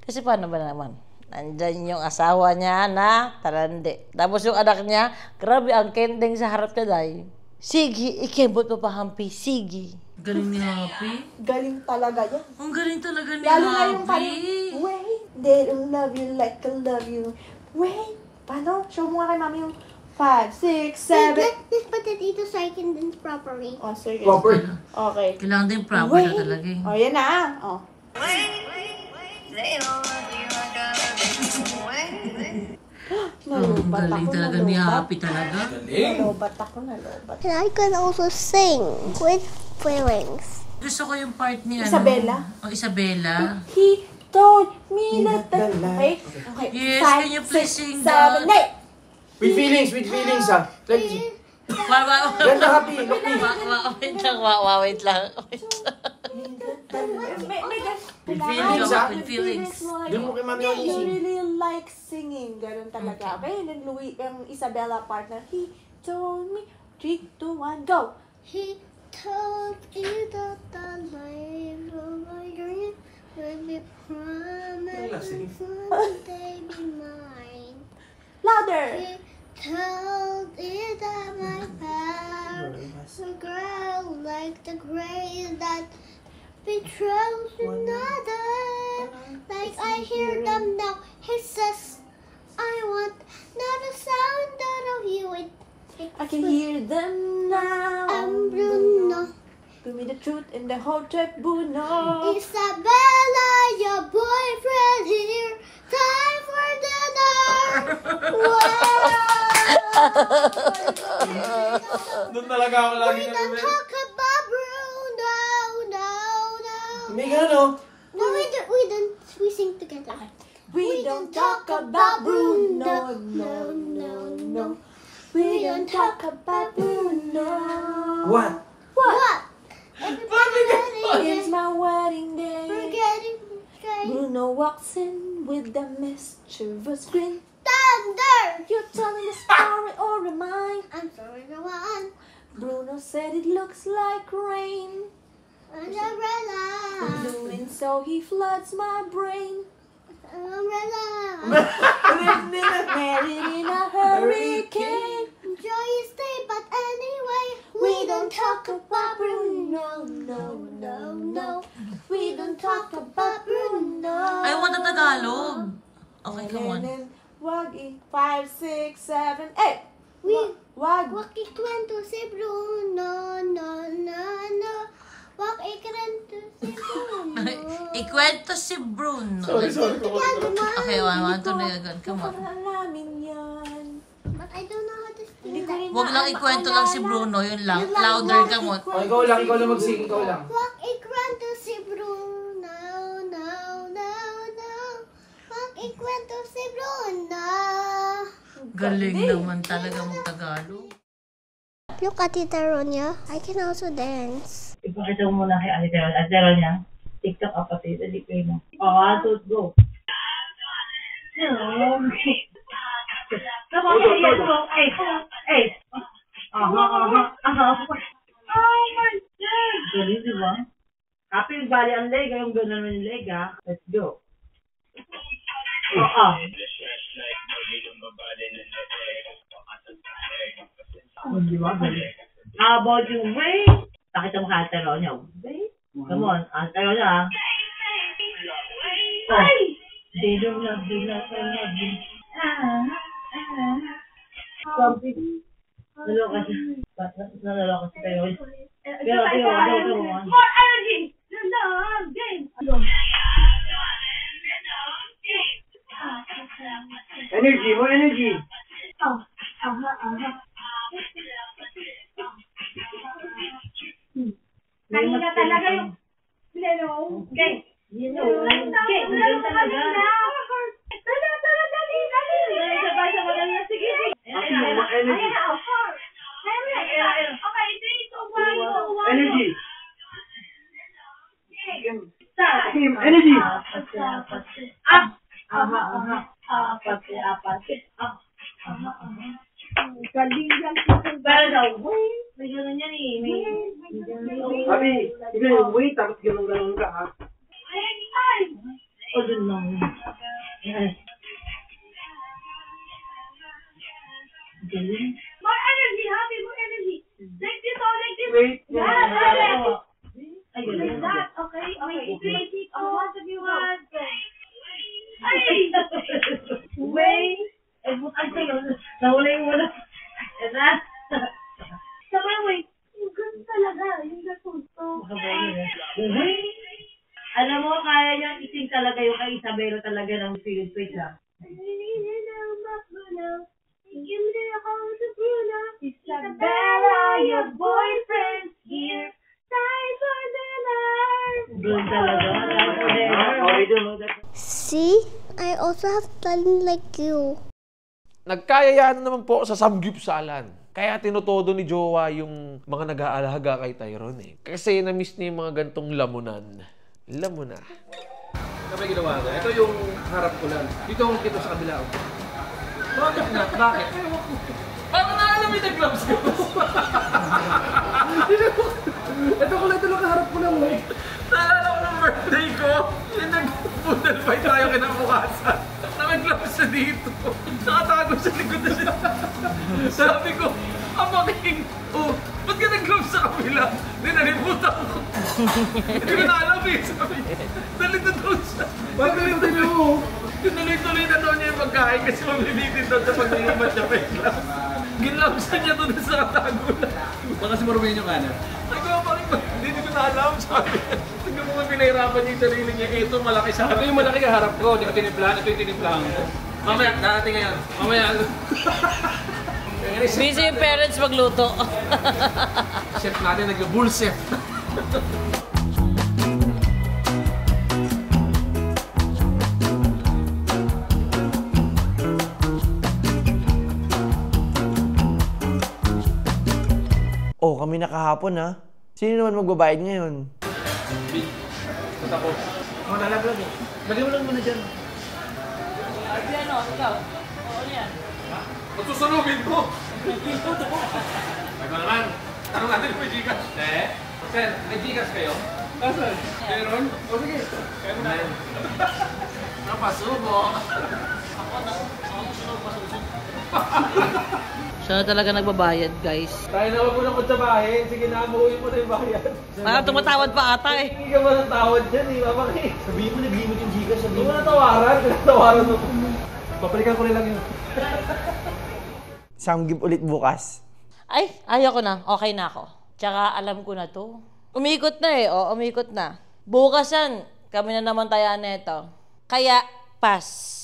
Speaker 7: Kasi paano ba naman? Nandyan yung asawa niya na tarande. Tapos yung anak niya, grabe ang kending sa harap niya dahil. Sige, ikembot mo pa, Happy. Sige. Galing ni Happy.
Speaker 18: Galing talaga yan.
Speaker 7: Ang galing talaga ni
Speaker 18: Lalo
Speaker 7: Happy.
Speaker 18: na yung parang, wait, they don't love you like I love you. Wait, paano? Show mo nga kay mami yung 5, 6, 7.
Speaker 19: Let's put it dito so I can dance properly.
Speaker 18: Oh, sige.
Speaker 13: Proper.
Speaker 18: Okay.
Speaker 7: Kailangan din proper na talaga eh.
Speaker 18: Oh, yan na. Oh.
Speaker 19: They don't love you like I love you.
Speaker 7: galing talaga ni Happy talaga.
Speaker 18: Nalobat ako, nalobat.
Speaker 19: And I can also sing with feelings.
Speaker 7: Gusto ko yung part ni
Speaker 18: Isabella?
Speaker 7: Isabella.
Speaker 18: He told me that okay.
Speaker 7: Yes,
Speaker 18: 5,
Speaker 7: can you please
Speaker 18: 6,
Speaker 7: sing
Speaker 18: 7,
Speaker 7: that?
Speaker 18: 8.
Speaker 12: With feelings ha. Let's
Speaker 7: Ganda,
Speaker 12: Happy, look me.
Speaker 7: Wait lang.
Speaker 12: With feelings ha.
Speaker 7: With feelings.
Speaker 12: Doon mo kay Mami Oni
Speaker 18: You
Speaker 12: sing.
Speaker 18: really like singing. Ganun talaga. Okay, and then Louis, yung Isabella partner, he told me, 3, 2, 1, go!
Speaker 19: He told you that the life of my dream will be promised and someday be mine.
Speaker 18: Louder!
Speaker 19: He told you that my parents will grow like the grace that betroths another. Like I hear them now. He says, I want not a sound out of you.
Speaker 18: I can hear them now.
Speaker 19: I'm Bruno.
Speaker 18: Give me the truth and the whole trip, Bruno.
Speaker 19: Isabella, your boyfriend here. Time for dinner.
Speaker 16: Doon talaga ako lagi
Speaker 19: We don't talk about Bruno. No.
Speaker 12: May gano.
Speaker 19: No, we sing together.
Speaker 18: We don't talk about Bruno. No. We don't talk about Bruno.
Speaker 12: What?
Speaker 18: It's my wedding day.
Speaker 19: We're getting straight.
Speaker 18: Bruno walks in with a mischievous grin.
Speaker 19: Thunder!
Speaker 18: You're telling a story or am I?
Speaker 19: I'm sorry, no one.
Speaker 18: Bruno said it looks like rain.
Speaker 19: An umbrella.
Speaker 18: Doing so he floods my brain.
Speaker 19: An umbrella.
Speaker 18: Married in a hurricane.
Speaker 19: Enjoy your stay, but anyway,
Speaker 18: We don't talk about Bruno. No.
Speaker 19: we don't talk about Bruno.
Speaker 7: I want the Tagalog. Okay, come on.
Speaker 18: Wag 5, 6, 7, 8. Wag.
Speaker 19: Wag ikwento si Bruno. No. Wag ikwento si Bruno.
Speaker 7: Ikwento si Bruno.
Speaker 12: Sorry.
Speaker 7: Okay, 1, 2, 3, again. Come on.
Speaker 18: Namin yan.
Speaker 19: But I don't know how to sing.
Speaker 7: Huwag lang ikwento lang si Bruno, yun lang. Louder ka mo.
Speaker 12: Ikaw lang mag-sing, ikaw lang.
Speaker 19: Wag ikwento si Bruno. No. Wag ikwento si Bruno.
Speaker 7: Galing naman talaga mag-Tagalog.
Speaker 19: Look at Tita Ronya. I can also dance.
Speaker 2: Ipakita mo muna kay Ate Teron. Ate Teron niya, TikTok kapatid. Dali kayo mo. 1, 2, go. Okay. Come on, hey. Aha. Oh my God. Galing, di ba? Happy bali ang leg. Yung gano'n yung leg, ha? Let's go. Di ba? How about you, Ray? Pakita mo ka Ate Ronya. Ray? Come on, Ate Ronya. They don't love you. Something. Naloka si Tayo. Pero, more energy! Game!
Speaker 12: More energy.
Speaker 2: Kanina talaga yung game. Game talaga. Dali. Sabay-sabay na. Sige. Ayan na. Okay, 3, 2, 1, go.
Speaker 12: Energy.
Speaker 2: Start.
Speaker 12: Energy.
Speaker 2: Up. Apat. Galing yan. Pero daw, may gano'n yan eh.
Speaker 12: Sabi, ikaw yung wait, tapos gano'n ka ha.
Speaker 2: O dun lang. Galing. More energy, Happy, more energy. Like this.
Speaker 12: Wait.
Speaker 2: Ay, galing. Like that, okay? Okay, 3, 2, 1, of you want. Ay! Wait. Ay, sa'yo. Nawala yung wala. Eda. Sabay, wait. Yung ganun talaga. Yung natuto. Wait. Alam mo, kaya niyang ising talaga yung kay Isabela talaga ng feeling page, ha?
Speaker 19: Give me a call to Bruno. Isabella, your boyfriend's here. Time for dinner.
Speaker 2: Good talaga.
Speaker 19: See? I also have talent like you.
Speaker 3: Nagkayayaan naman po sa samgyupsalan. Kaya tinutodo ni Jowa yung mga nag-aalaga kay Tyrone eh. Kasi na-miss niya yung mga gantong lamunan. Lamuna.
Speaker 16: Kapag ginawa ka, ito yung harap ko lang. Dito sa kabila. Bakit nga? Bakit? Parang naalala yung gloves ko. Ito ko lang kaharap ko lang. Naalala ko ng birthday ko. Yung nag-poodle fight tayo kinabukasan. Nag-gloves na dito. Nakatago sa likod na siya. Sabi ko, Amaking, ba't ka nag-gloves sa kabila? Hindi, nalimutan ko. Hindi ko na alam eh. Sabi, nalito doon siya. Bakit nalito mo? Tinuloy-tuloy na doon niya yung pagkain kasi mamimitin doon sa pag-iibat niya pa yung gloves. Ginlabsan niya doon sa katago na. Baka si Marumay yung kanan. Sabi ko, bakit ba? Hindi ko na alam. Sabi, hindi mo nga pinahirapan niya yung sarili niya. Ito, malaki sa harap. Ito yung malaki kaharap ko. Hindi ko tiniplahan. Ito yung tiniplahan ko. Mamaya, darating ngayon. Mamaya.
Speaker 7: Busy yung parents magluto.
Speaker 16: Chef natin, nag-bull chef.
Speaker 13: Oh, kami na kahapon ha. Sino naman magbabayad ngayon?
Speaker 16: Punta ko. Malalaglag eh. Lagyan mo lang muna dyan.
Speaker 7: Ano, ikaw? Oo yan.
Speaker 16: Matusunugin ko! Ay ba naman? Tanong natin kung may Gcash. Sir, may Gcash kayo? Asan? Meron? O sige. Kaya mo na yun. Napasubo.
Speaker 7: Ako sunog masusog. Siya na talaga nagbabayad, guys.
Speaker 16: Tayo na wag mo lang kutsabahin. Sige na, mahuwi mo na yung bayad.
Speaker 7: Tumatawad pa ata eh.
Speaker 16: Hindi ka ba ng tawad dyan eh, mamaki. Sabihin mo, nag-limit yung Gcash. Sabihin mo na tawaran. Tawaran mo. Papalikan ko rin lang yun.
Speaker 13: Samgyup ulit bukas.
Speaker 7: Ay, ayoko na. Okay na ako. Tsaka alam ko na to. Umikot na eh. Umikot na. Bukasan, kami na naman tayo neto. Kaya, pass.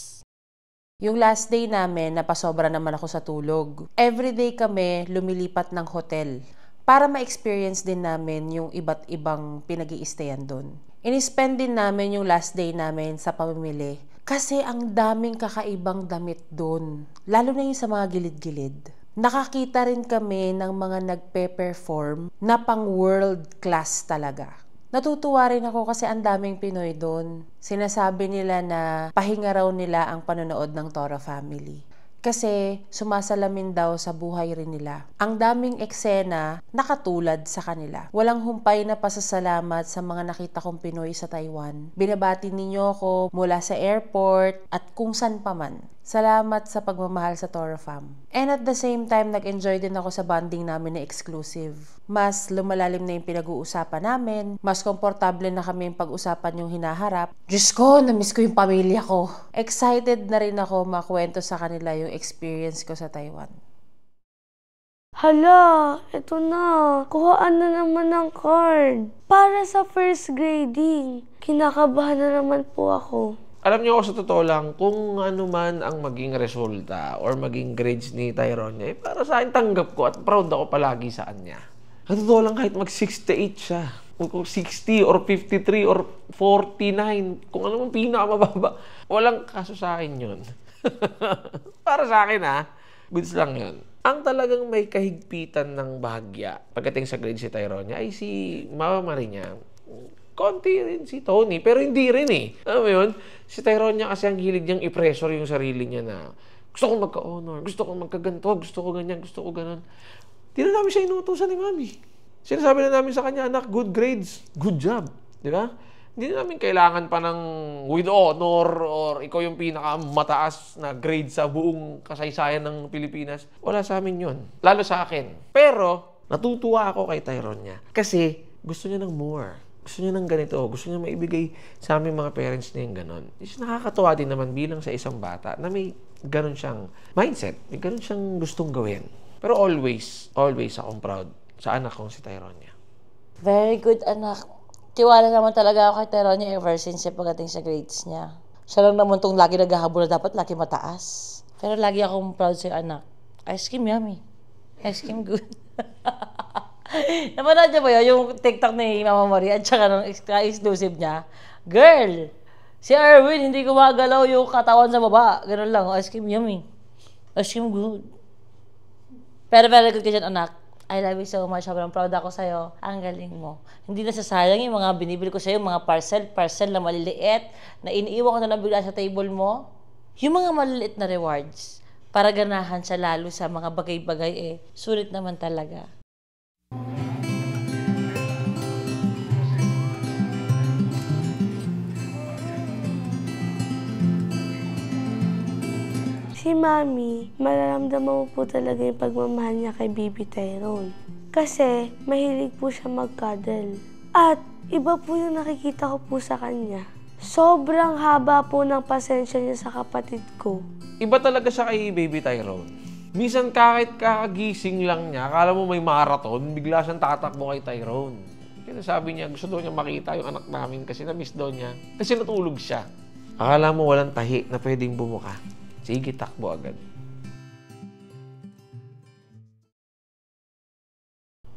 Speaker 10: Yung last day namin, napasobra naman ako sa tulog. Everyday kami lumilipat ng hotel para ma-experience din namin yung iba't ibang pinag-i-stayan doon. Inispend din namin yung last day namin sa pamimili. Kasi ang daming kakaibang damit doon. Lalo na yung sa mga gilid-gilid. Nakakita rin kami ng mga nagpe-perform na pang world class talaga. Natutuwa rin ako kasi ang daming Pinoy doon. Sinasabi nila na pahinga raw nila ang panonood ng Toro Family. Kasi sumasalamin daw sa buhay rin nila. Ang daming eksena nakatulad sa kanila. Walang humpay na pasasalamat sa mga nakita kong Pinoy sa Taiwan. Binabati ninyo ako mula sa airport at kung saan pa man. Salamat sa pagmamahal sa Toro Fam. And at the same time, nag-enjoy din ako sa bonding namin na exclusive. Mas lumalalim na yung pinag-uusapan namin. Mas komportable na kami yung pag-usapan yung hinaharap. Diyos ko, na-miss ko yung pamilya ko. Excited na rin ako makwento sa kanila yung experience ko sa Taiwan.
Speaker 6: Hala, eto na. Kuhaan na naman ng card. Para sa first grading. Kinakabahan na naman po ako.
Speaker 3: Alam niyo ako sa totoo lang, kung ano man ang maging resulta or maging grades ni Tyrone, para sa akin tanggap ko at proud ako palagi sa kanya. Sa totoo lang kahit mag-68 siya, kung 60 or 53 or 49, kung ano man pinakamababa, walang kaso sa akin yun. Para sa akin goods lang yun. Ang talagang may kahigpitan ng bahagya pagdating sa grades si Tyrone ay si Mama Maria. Konti rin si Tony, pero hindi rin eh. Alam mo yun? Si Tyrone niya kasi ang hilig niyang i-pressure yung sarili niya na gusto kong magka-honor, gusto kong magkaganto, gusto ko ganyan, gusto ko ganon. Di na namin siya inutusan ni Mami. Sinasabi na namin sa kanya, anak, good grades, good job. Di ba? Hindi na namin kailangan pa ng with honor or ikaw yung pinakamataas na grade sa buong kasaysayan ng Pilipinas. Wala sa amin yun. Lalo sa akin. Pero, natutuwa ako kay Tyrone niya. Kasi, gusto niya ng more. Gusto niya ng ganito, gusto niya maibigay sa aming mga parents niya yung ganon. Is nakakatuwa din naman bilang sa isang bata na may ganon siyang mindset, may ganon siyang gustong gawin. Pero always akong proud sa anak kong si Tyrone niya.
Speaker 7: Very good, anak. Tiwala naman talaga ako kay Tyrone niya ever since siya pagdating sa grades niya. Siya lang naman tong lagi naghahabol na dapat lagi mataas. Pero lagi akong proud sa'yo, anak. Ice cream yummy. Ice cream good. Napanood niyo ba yun? Yung TikTok ni Mama Maria at saka ng exclusive niya? Girl! Si Erwin, hindi gumagalaw yung katawan sa baba. Ganun lang. Ice cream yummy. Ice cream good. Pero very good ka dyan, anak. I love you so much. Sobrang proud ako sa'yo. Ang galing mo. Hindi nasasayang yung mga binibili ko sa'yo, mga parcel na maliliit, na iniiwan ko na lang bigla sa table mo. Yung mga maliliit na rewards, para ganahan siya lalo sa mga bagay-bagay sulit naman talaga.
Speaker 6: Si Mami, mararamdaman mo po talaga yung pagmamahal niya kay Baby Tyrone. Kasi mahilig po siya mag-cuddle. At iba po yung nakikita ko po sa kanya. Sobrang haba po ng pasensya niya sa kapatid ko.
Speaker 3: Iba talaga siya kay Baby Tyrone. Minsan kahit kakagising lang niya, akala mo may marathon, bigla siyang tatakbo kay Tyrone. Kaya sabi niya, gusto daw niya makita yung anak namin kasi na-miss daw niya. Kasi natulog siya. Akala mo walang tahi na pwedeng bumuka. Sige, takbo agad.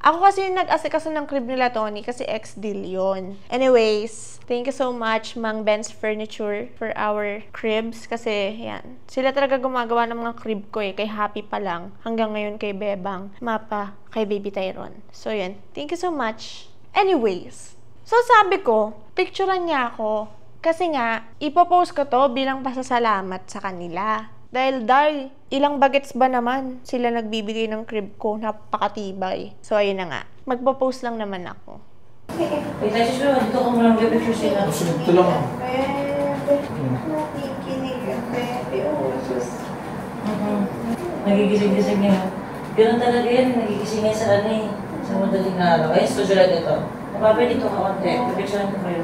Speaker 18: Ako kasi yung nag-asikaso ng crib nila, Tony, kasi ex-deal yun. Anyways, thank you so much, Mang Ben's Furniture, for our cribs. Kasi, yan. Sila talaga gumagawa ng mga crib ko kay Happy pa lang. Hanggang ngayon kay Bebang, Mapa, kay Baby Tyrone. So, yan. Thank you so much. Anyways, so sabi ko, picturean niya ako. Kasi nga, ipopost ko to bilang pasasalamat sa kanila. Dahil, ilang bagets ba naman sila nagbibigay ng crib ko, napakatibay. So, ayun na nga. Magpo-post lang naman ako.
Speaker 7: Wait, I just dito ko muna mag-picture sila.
Speaker 12: Ito lang ako.
Speaker 18: Nakikinig ang bebe.
Speaker 7: Nagigising-gising niya. Ganun talaga yan, nagigising niya sa sa madaling araw. Ay, studio lang dito. Mapapay dito ka konti. Picture ko kayo.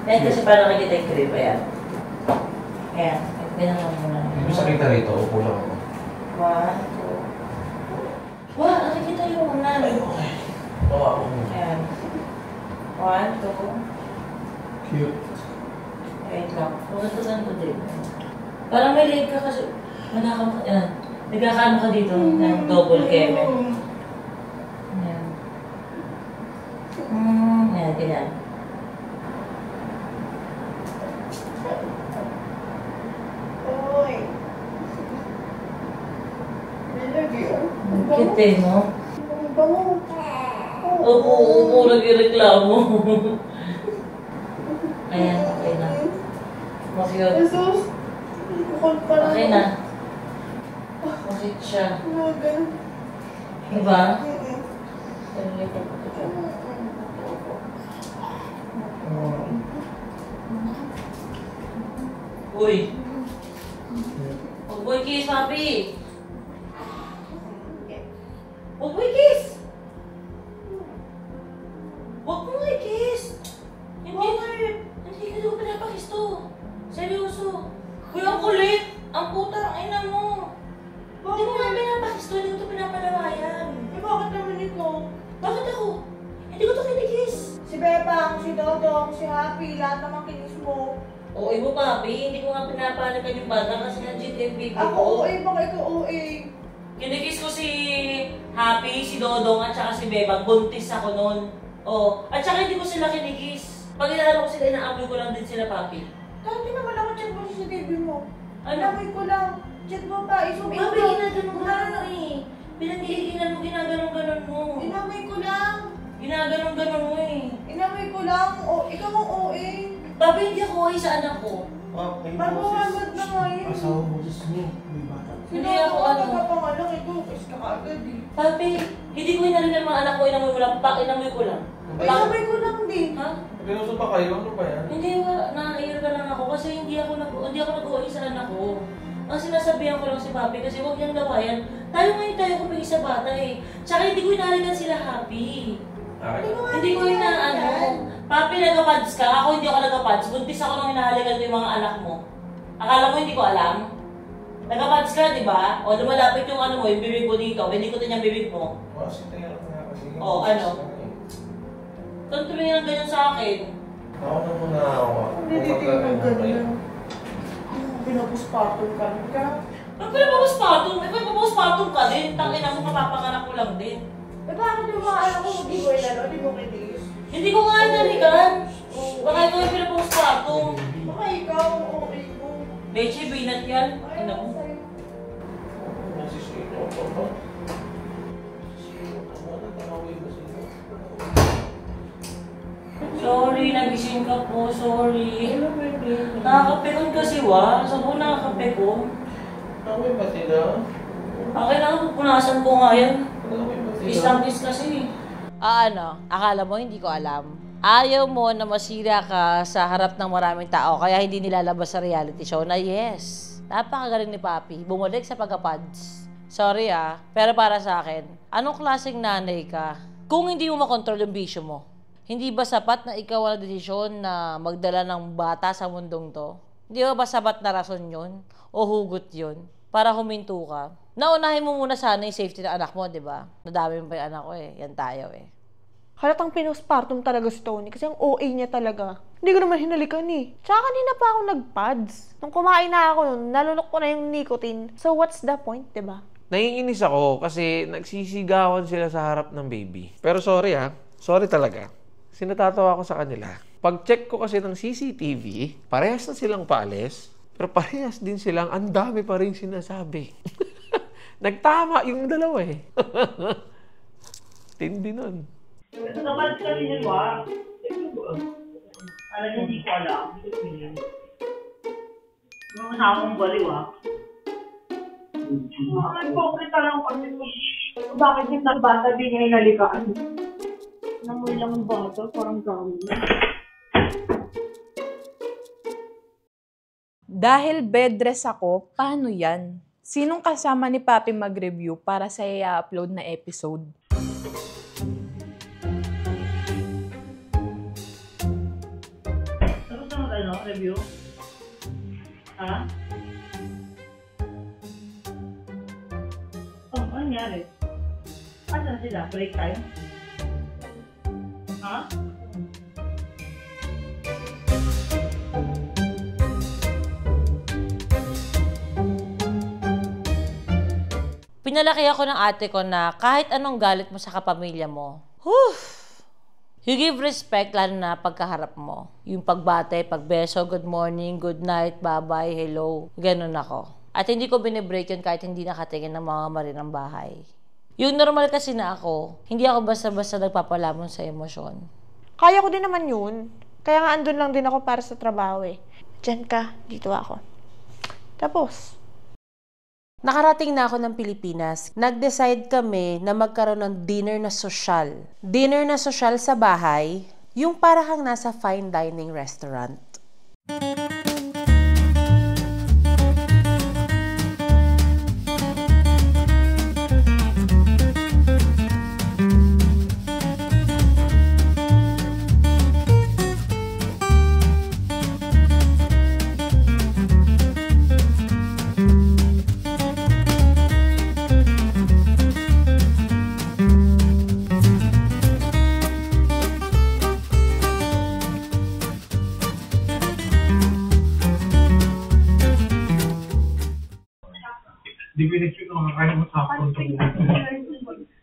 Speaker 7: Yan kasi parang nakikita yung crib. Ayan. Ayan. Ganun lang muna.
Speaker 3: Hindi sa kita rito, upo lang ako.
Speaker 7: 1, 2. Wow, nakikita yung una.
Speaker 3: Ay, okay. Bawa ako muna.
Speaker 7: Ayan. 1, 2.
Speaker 3: Cute.
Speaker 7: Wait lang. Maganda ko din. Parang may leg ka kasi nagkakaano ka dito ng double keme. Ayan. Ayan, ganyan. Kite, no? Upo, nag-reklamo. Ayan, okay na. Okay na. Bakit siya? Diba? Uy! Huwag kiss, papi! Huwag mo i-kiss! Huwag mo i-kiss! Hindi ka daw pinapakiss to. Seryoso. Uy, ang kulit! Ang putang ina mo! Hindi mo nga pinapakiss to, hindi ko to pinapalawayan.
Speaker 2: Eh, bakit naman ito?
Speaker 7: Bakit ako? Hindi ko to kinikiss.
Speaker 2: Si Bebang, si Dodong, si Happy, lahat naman kinis mo.
Speaker 7: Oo, mo papi, hindi ko nga pinapalagan yung bata kasi nandiyan yung baby ko.
Speaker 2: Ako OA, baka ikaw OA.
Speaker 7: Kinikiss ko si Happy, si Dodong, at saka si Bebang. Buntis ako noon. Oo. At saka hindi ko sila kinikiss. Pag inalala ko sila, inaamoy ko lang din sila, papi.
Speaker 2: Dati naman ako chat mo si baby mo.
Speaker 7: Ano?
Speaker 2: Inamoy ko lang. Chat mo pa, isumay ko.
Speaker 7: Papi, ginaganon-ganon eh. Pinanggigilan mo, ginaganon-ganon mo.
Speaker 2: Inamoy ko lang.
Speaker 7: Ginaganon-ganon mo eh.
Speaker 2: Inamoy ko lang. O, ikaw ang OA.
Speaker 7: Papi, hindi ako OA sa anak ko.
Speaker 2: Magmamad na nga yun.
Speaker 12: Asawa mo sa niyo.
Speaker 7: Hindi ako ano.
Speaker 2: Nagpapangalang ito. Kiss ka kaagad eh.
Speaker 7: Papi, hindi ko hinarinan mga anak ko, inamoy ko lang. Inamoy ko lang.
Speaker 2: Inamoy ko lang din.
Speaker 7: Ha?
Speaker 3: Pinuso pa kayo? Ano ba yan?
Speaker 7: Hindi, na-air ka lang ako kasi hindi ako nag-OA sa anak ko. Ang sinasabihan ko lang si Papi kasi huwag niyang lawayan. Tayo ngayon tayo kumigil sa bata eh. Tsaka hindi ko hinarinan sila happy. Hindi ko ano. Papi, nag-pads ka. Ako hindi ako nag-pads. Buntis ako nang hinahalikan ko yung mga anak mo. Akala mo hindi ko alam? Nag-pads ka, di ba? O lumalapit yung ano mo, yung bibig mo dito. Hindi ko yung bibig mo. O, ano? Kung tumingin ng ganyan sa akin.
Speaker 3: Ako na muna ako.
Speaker 2: Hindi titignan ganyan. Pinapuspatol ka.
Speaker 7: Ba't pinapapaspatong? Eh, pinapapaspatong ka din. Tangin na mo, kapapanganak ko lang din.
Speaker 4: Eh, bakit yung mga anak ko mag-iway na, no? Di mo kinis?
Speaker 7: Hindi ko nga nalikan. Baka ikaw yung pinapapaspatong.
Speaker 4: Baka ikaw, okay mo.
Speaker 7: Leche, binat yan. Ina mo. Sorry, nagising ka po. Sorry. Nakakapekon kasi Sa buong nakakapekon.
Speaker 3: Tawin ba sila?
Speaker 7: Akin lang, pupunasan ko nga yan. Kiss kasi. Akala mo hindi ko alam. Ayaw mo na masira ka sa harap ng maraming tao kaya hindi nilalabas sa reality show na yes. Napakagaling ni Papi. Bumalik sa pagka-pads. Sorry pero para sa akin, anong klaseng nanay ka? Kung hindi mo makontrol yung bisyo mo, hindi ba sapat na ikaw ang desisyon na magdala ng bata sa mundong to? Hindi ba sapat na rason yun? O hugot yun? Para huminto ka? Naunahin mo muna sana yung safety ng anak mo, di ba? Nadami mo pa yung anak ko Yan tayo
Speaker 18: Halatang pinospartum talaga si Tony kasi ang OA niya talaga. Hindi ko naman hinalikan Tsaka kanina pa ako nag-pads. Nung kumain na ako nun, nalunok ko na yung nicotine. So what's the point, di ba?
Speaker 3: Naiinis ako kasi nagsisigawan sila sa harap ng baby. Pero sorry Sorry talaga. Sinatatawa ko sa kanila. Pag-check ko kasi ng CCTV, parehas na silang paalis, pero parehas din silang ang dami pa rin sinasabi. Nagtama yung dalawa Tindi nun.
Speaker 2: Ito naman kami yun, Alam niyo, hindi ko alam. Mga nakakong baliw, Ang pokrita lang kasi. Bakit yung nagbata din niya inalikaan? Namoy lang ang bata, parang gawin.
Speaker 14: Dahil bedrest ako, paano yan? Sinong kasama ni Papi mag-review para sa i-upload na episode?
Speaker 2: Tapos na review? Ano nangyari? Ano sila? Break time?
Speaker 7: Pinalaki ako ng ate ko na kahit anong galit mo sa kapamilya mo, you give respect lalo na pagkaharap mo. Yung pagbate, pagbeso, good morning, good night, bye-bye, hello. Ganun ako. At hindi ko binibreak yun kahit hindi nakatingin ng mga marinang bahay. Yung normal kasi na ako, hindi ako basta-basta nagpapalamon sa emosyon.
Speaker 18: Kaya ko din naman yun. Kaya nga andun lang din ako para sa trabaho Diyan ka, dito ako. Tapos.
Speaker 10: Nakarating na ako ng Pilipinas. Nag-decide kami na magkaroon ng dinner na sosyal. Dinner na sosyal sa bahay, yung para kang nasa fine dining restaurant.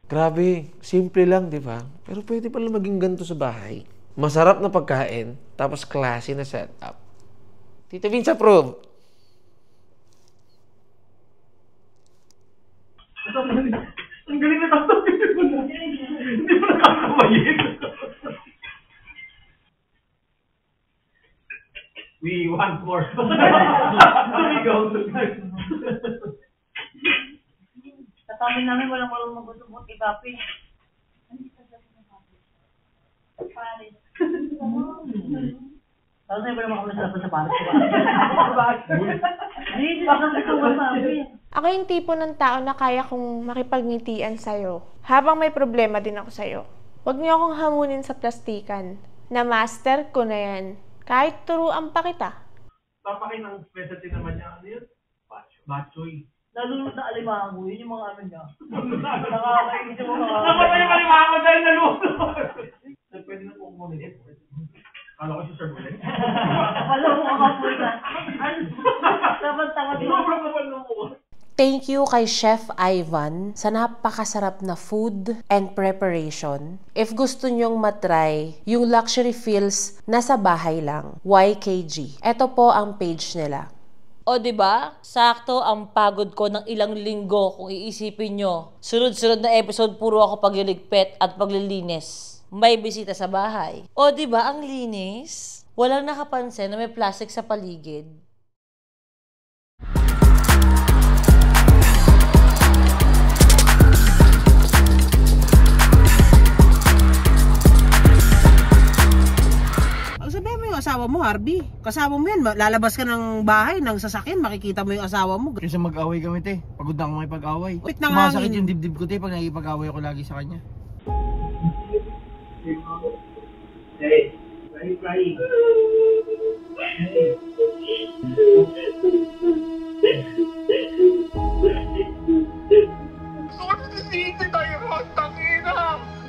Speaker 3: Grabe, simple lang, di ba? Pero pwede pala maging ganito sa bahay. Masarap na pagkain, tapos classy na setup. Tita Vince approve.
Speaker 2: Ang galing na tatapin mo na. Hindi mo nakakamayin. We want more. Sumigaw to guys. Tatamin namin walang marunong magusubot kay Papi. Pare. Tapos na iba naman kami sa pare. Hindi, baka gusto ko sabi.
Speaker 18: Ako yung tipo ng tao na kaya kong makipagngitian sa'yo. Habang may problema din ako sa'yo. Huwag niyo akong hamunin sa plastikan. Na-master ko na yan. Kahit turuan pa kita.
Speaker 1: Papaki ng specialty naman niya. Ano yun? Bachoy.
Speaker 2: Nalulot na alimango. Yun yung mga ano niya. Nakakainis yung mga...
Speaker 1: Naman yung alimango dahil nalulot. Pwede na po kumunit. Kala ko siya sir ulit.
Speaker 2: Akala mo kakapoy ka. Dapat tawad mo.
Speaker 10: Thank you kay Chef Ivan sa napakasarap na food and preparation. If gusto nyong matry yung luxury feels nasa bahay lang, YKG. Ito po ang page nila.
Speaker 7: O, diba? Sakto ang pagod ko ng ilang linggo kung iisipin nyo. Sunod-sunod na episode, puro ako pagliligpit at paglilinis. May bisita sa bahay. O, diba? Ang linis. Walang nakapansin na may plastic sa paligid.
Speaker 11: Sabihin mo yung asawa mo, Harvey. Kasama mo yan, lalabas ka ng bahay, ng sasakyan, makikita mo yung asawa mo.
Speaker 12: Kasi mag-away kami, te. Pagod na ako may pag-away.
Speaker 11: Wait na
Speaker 12: Sumasakit yung dibdib ko, te, pag nakikipag-away ako lagi sa kanya.
Speaker 1: Hey, why are you crying?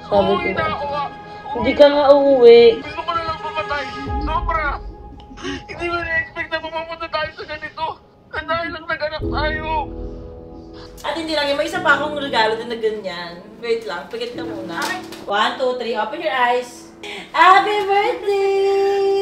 Speaker 7: Sabi ko, hindi ka nga uuwi.
Speaker 16: Gusto ko na lang mamatay. Sobra. Hindi mo na-expect na pumapunta tayo sa ganito. Ang dahil lang nag-anak tayo.
Speaker 7: At hindi lang yun, may isa pa akong regalo din na ganyan. Wait lang, pikit ka muna. 1, 2, 3, open your eyes. Happy birthday!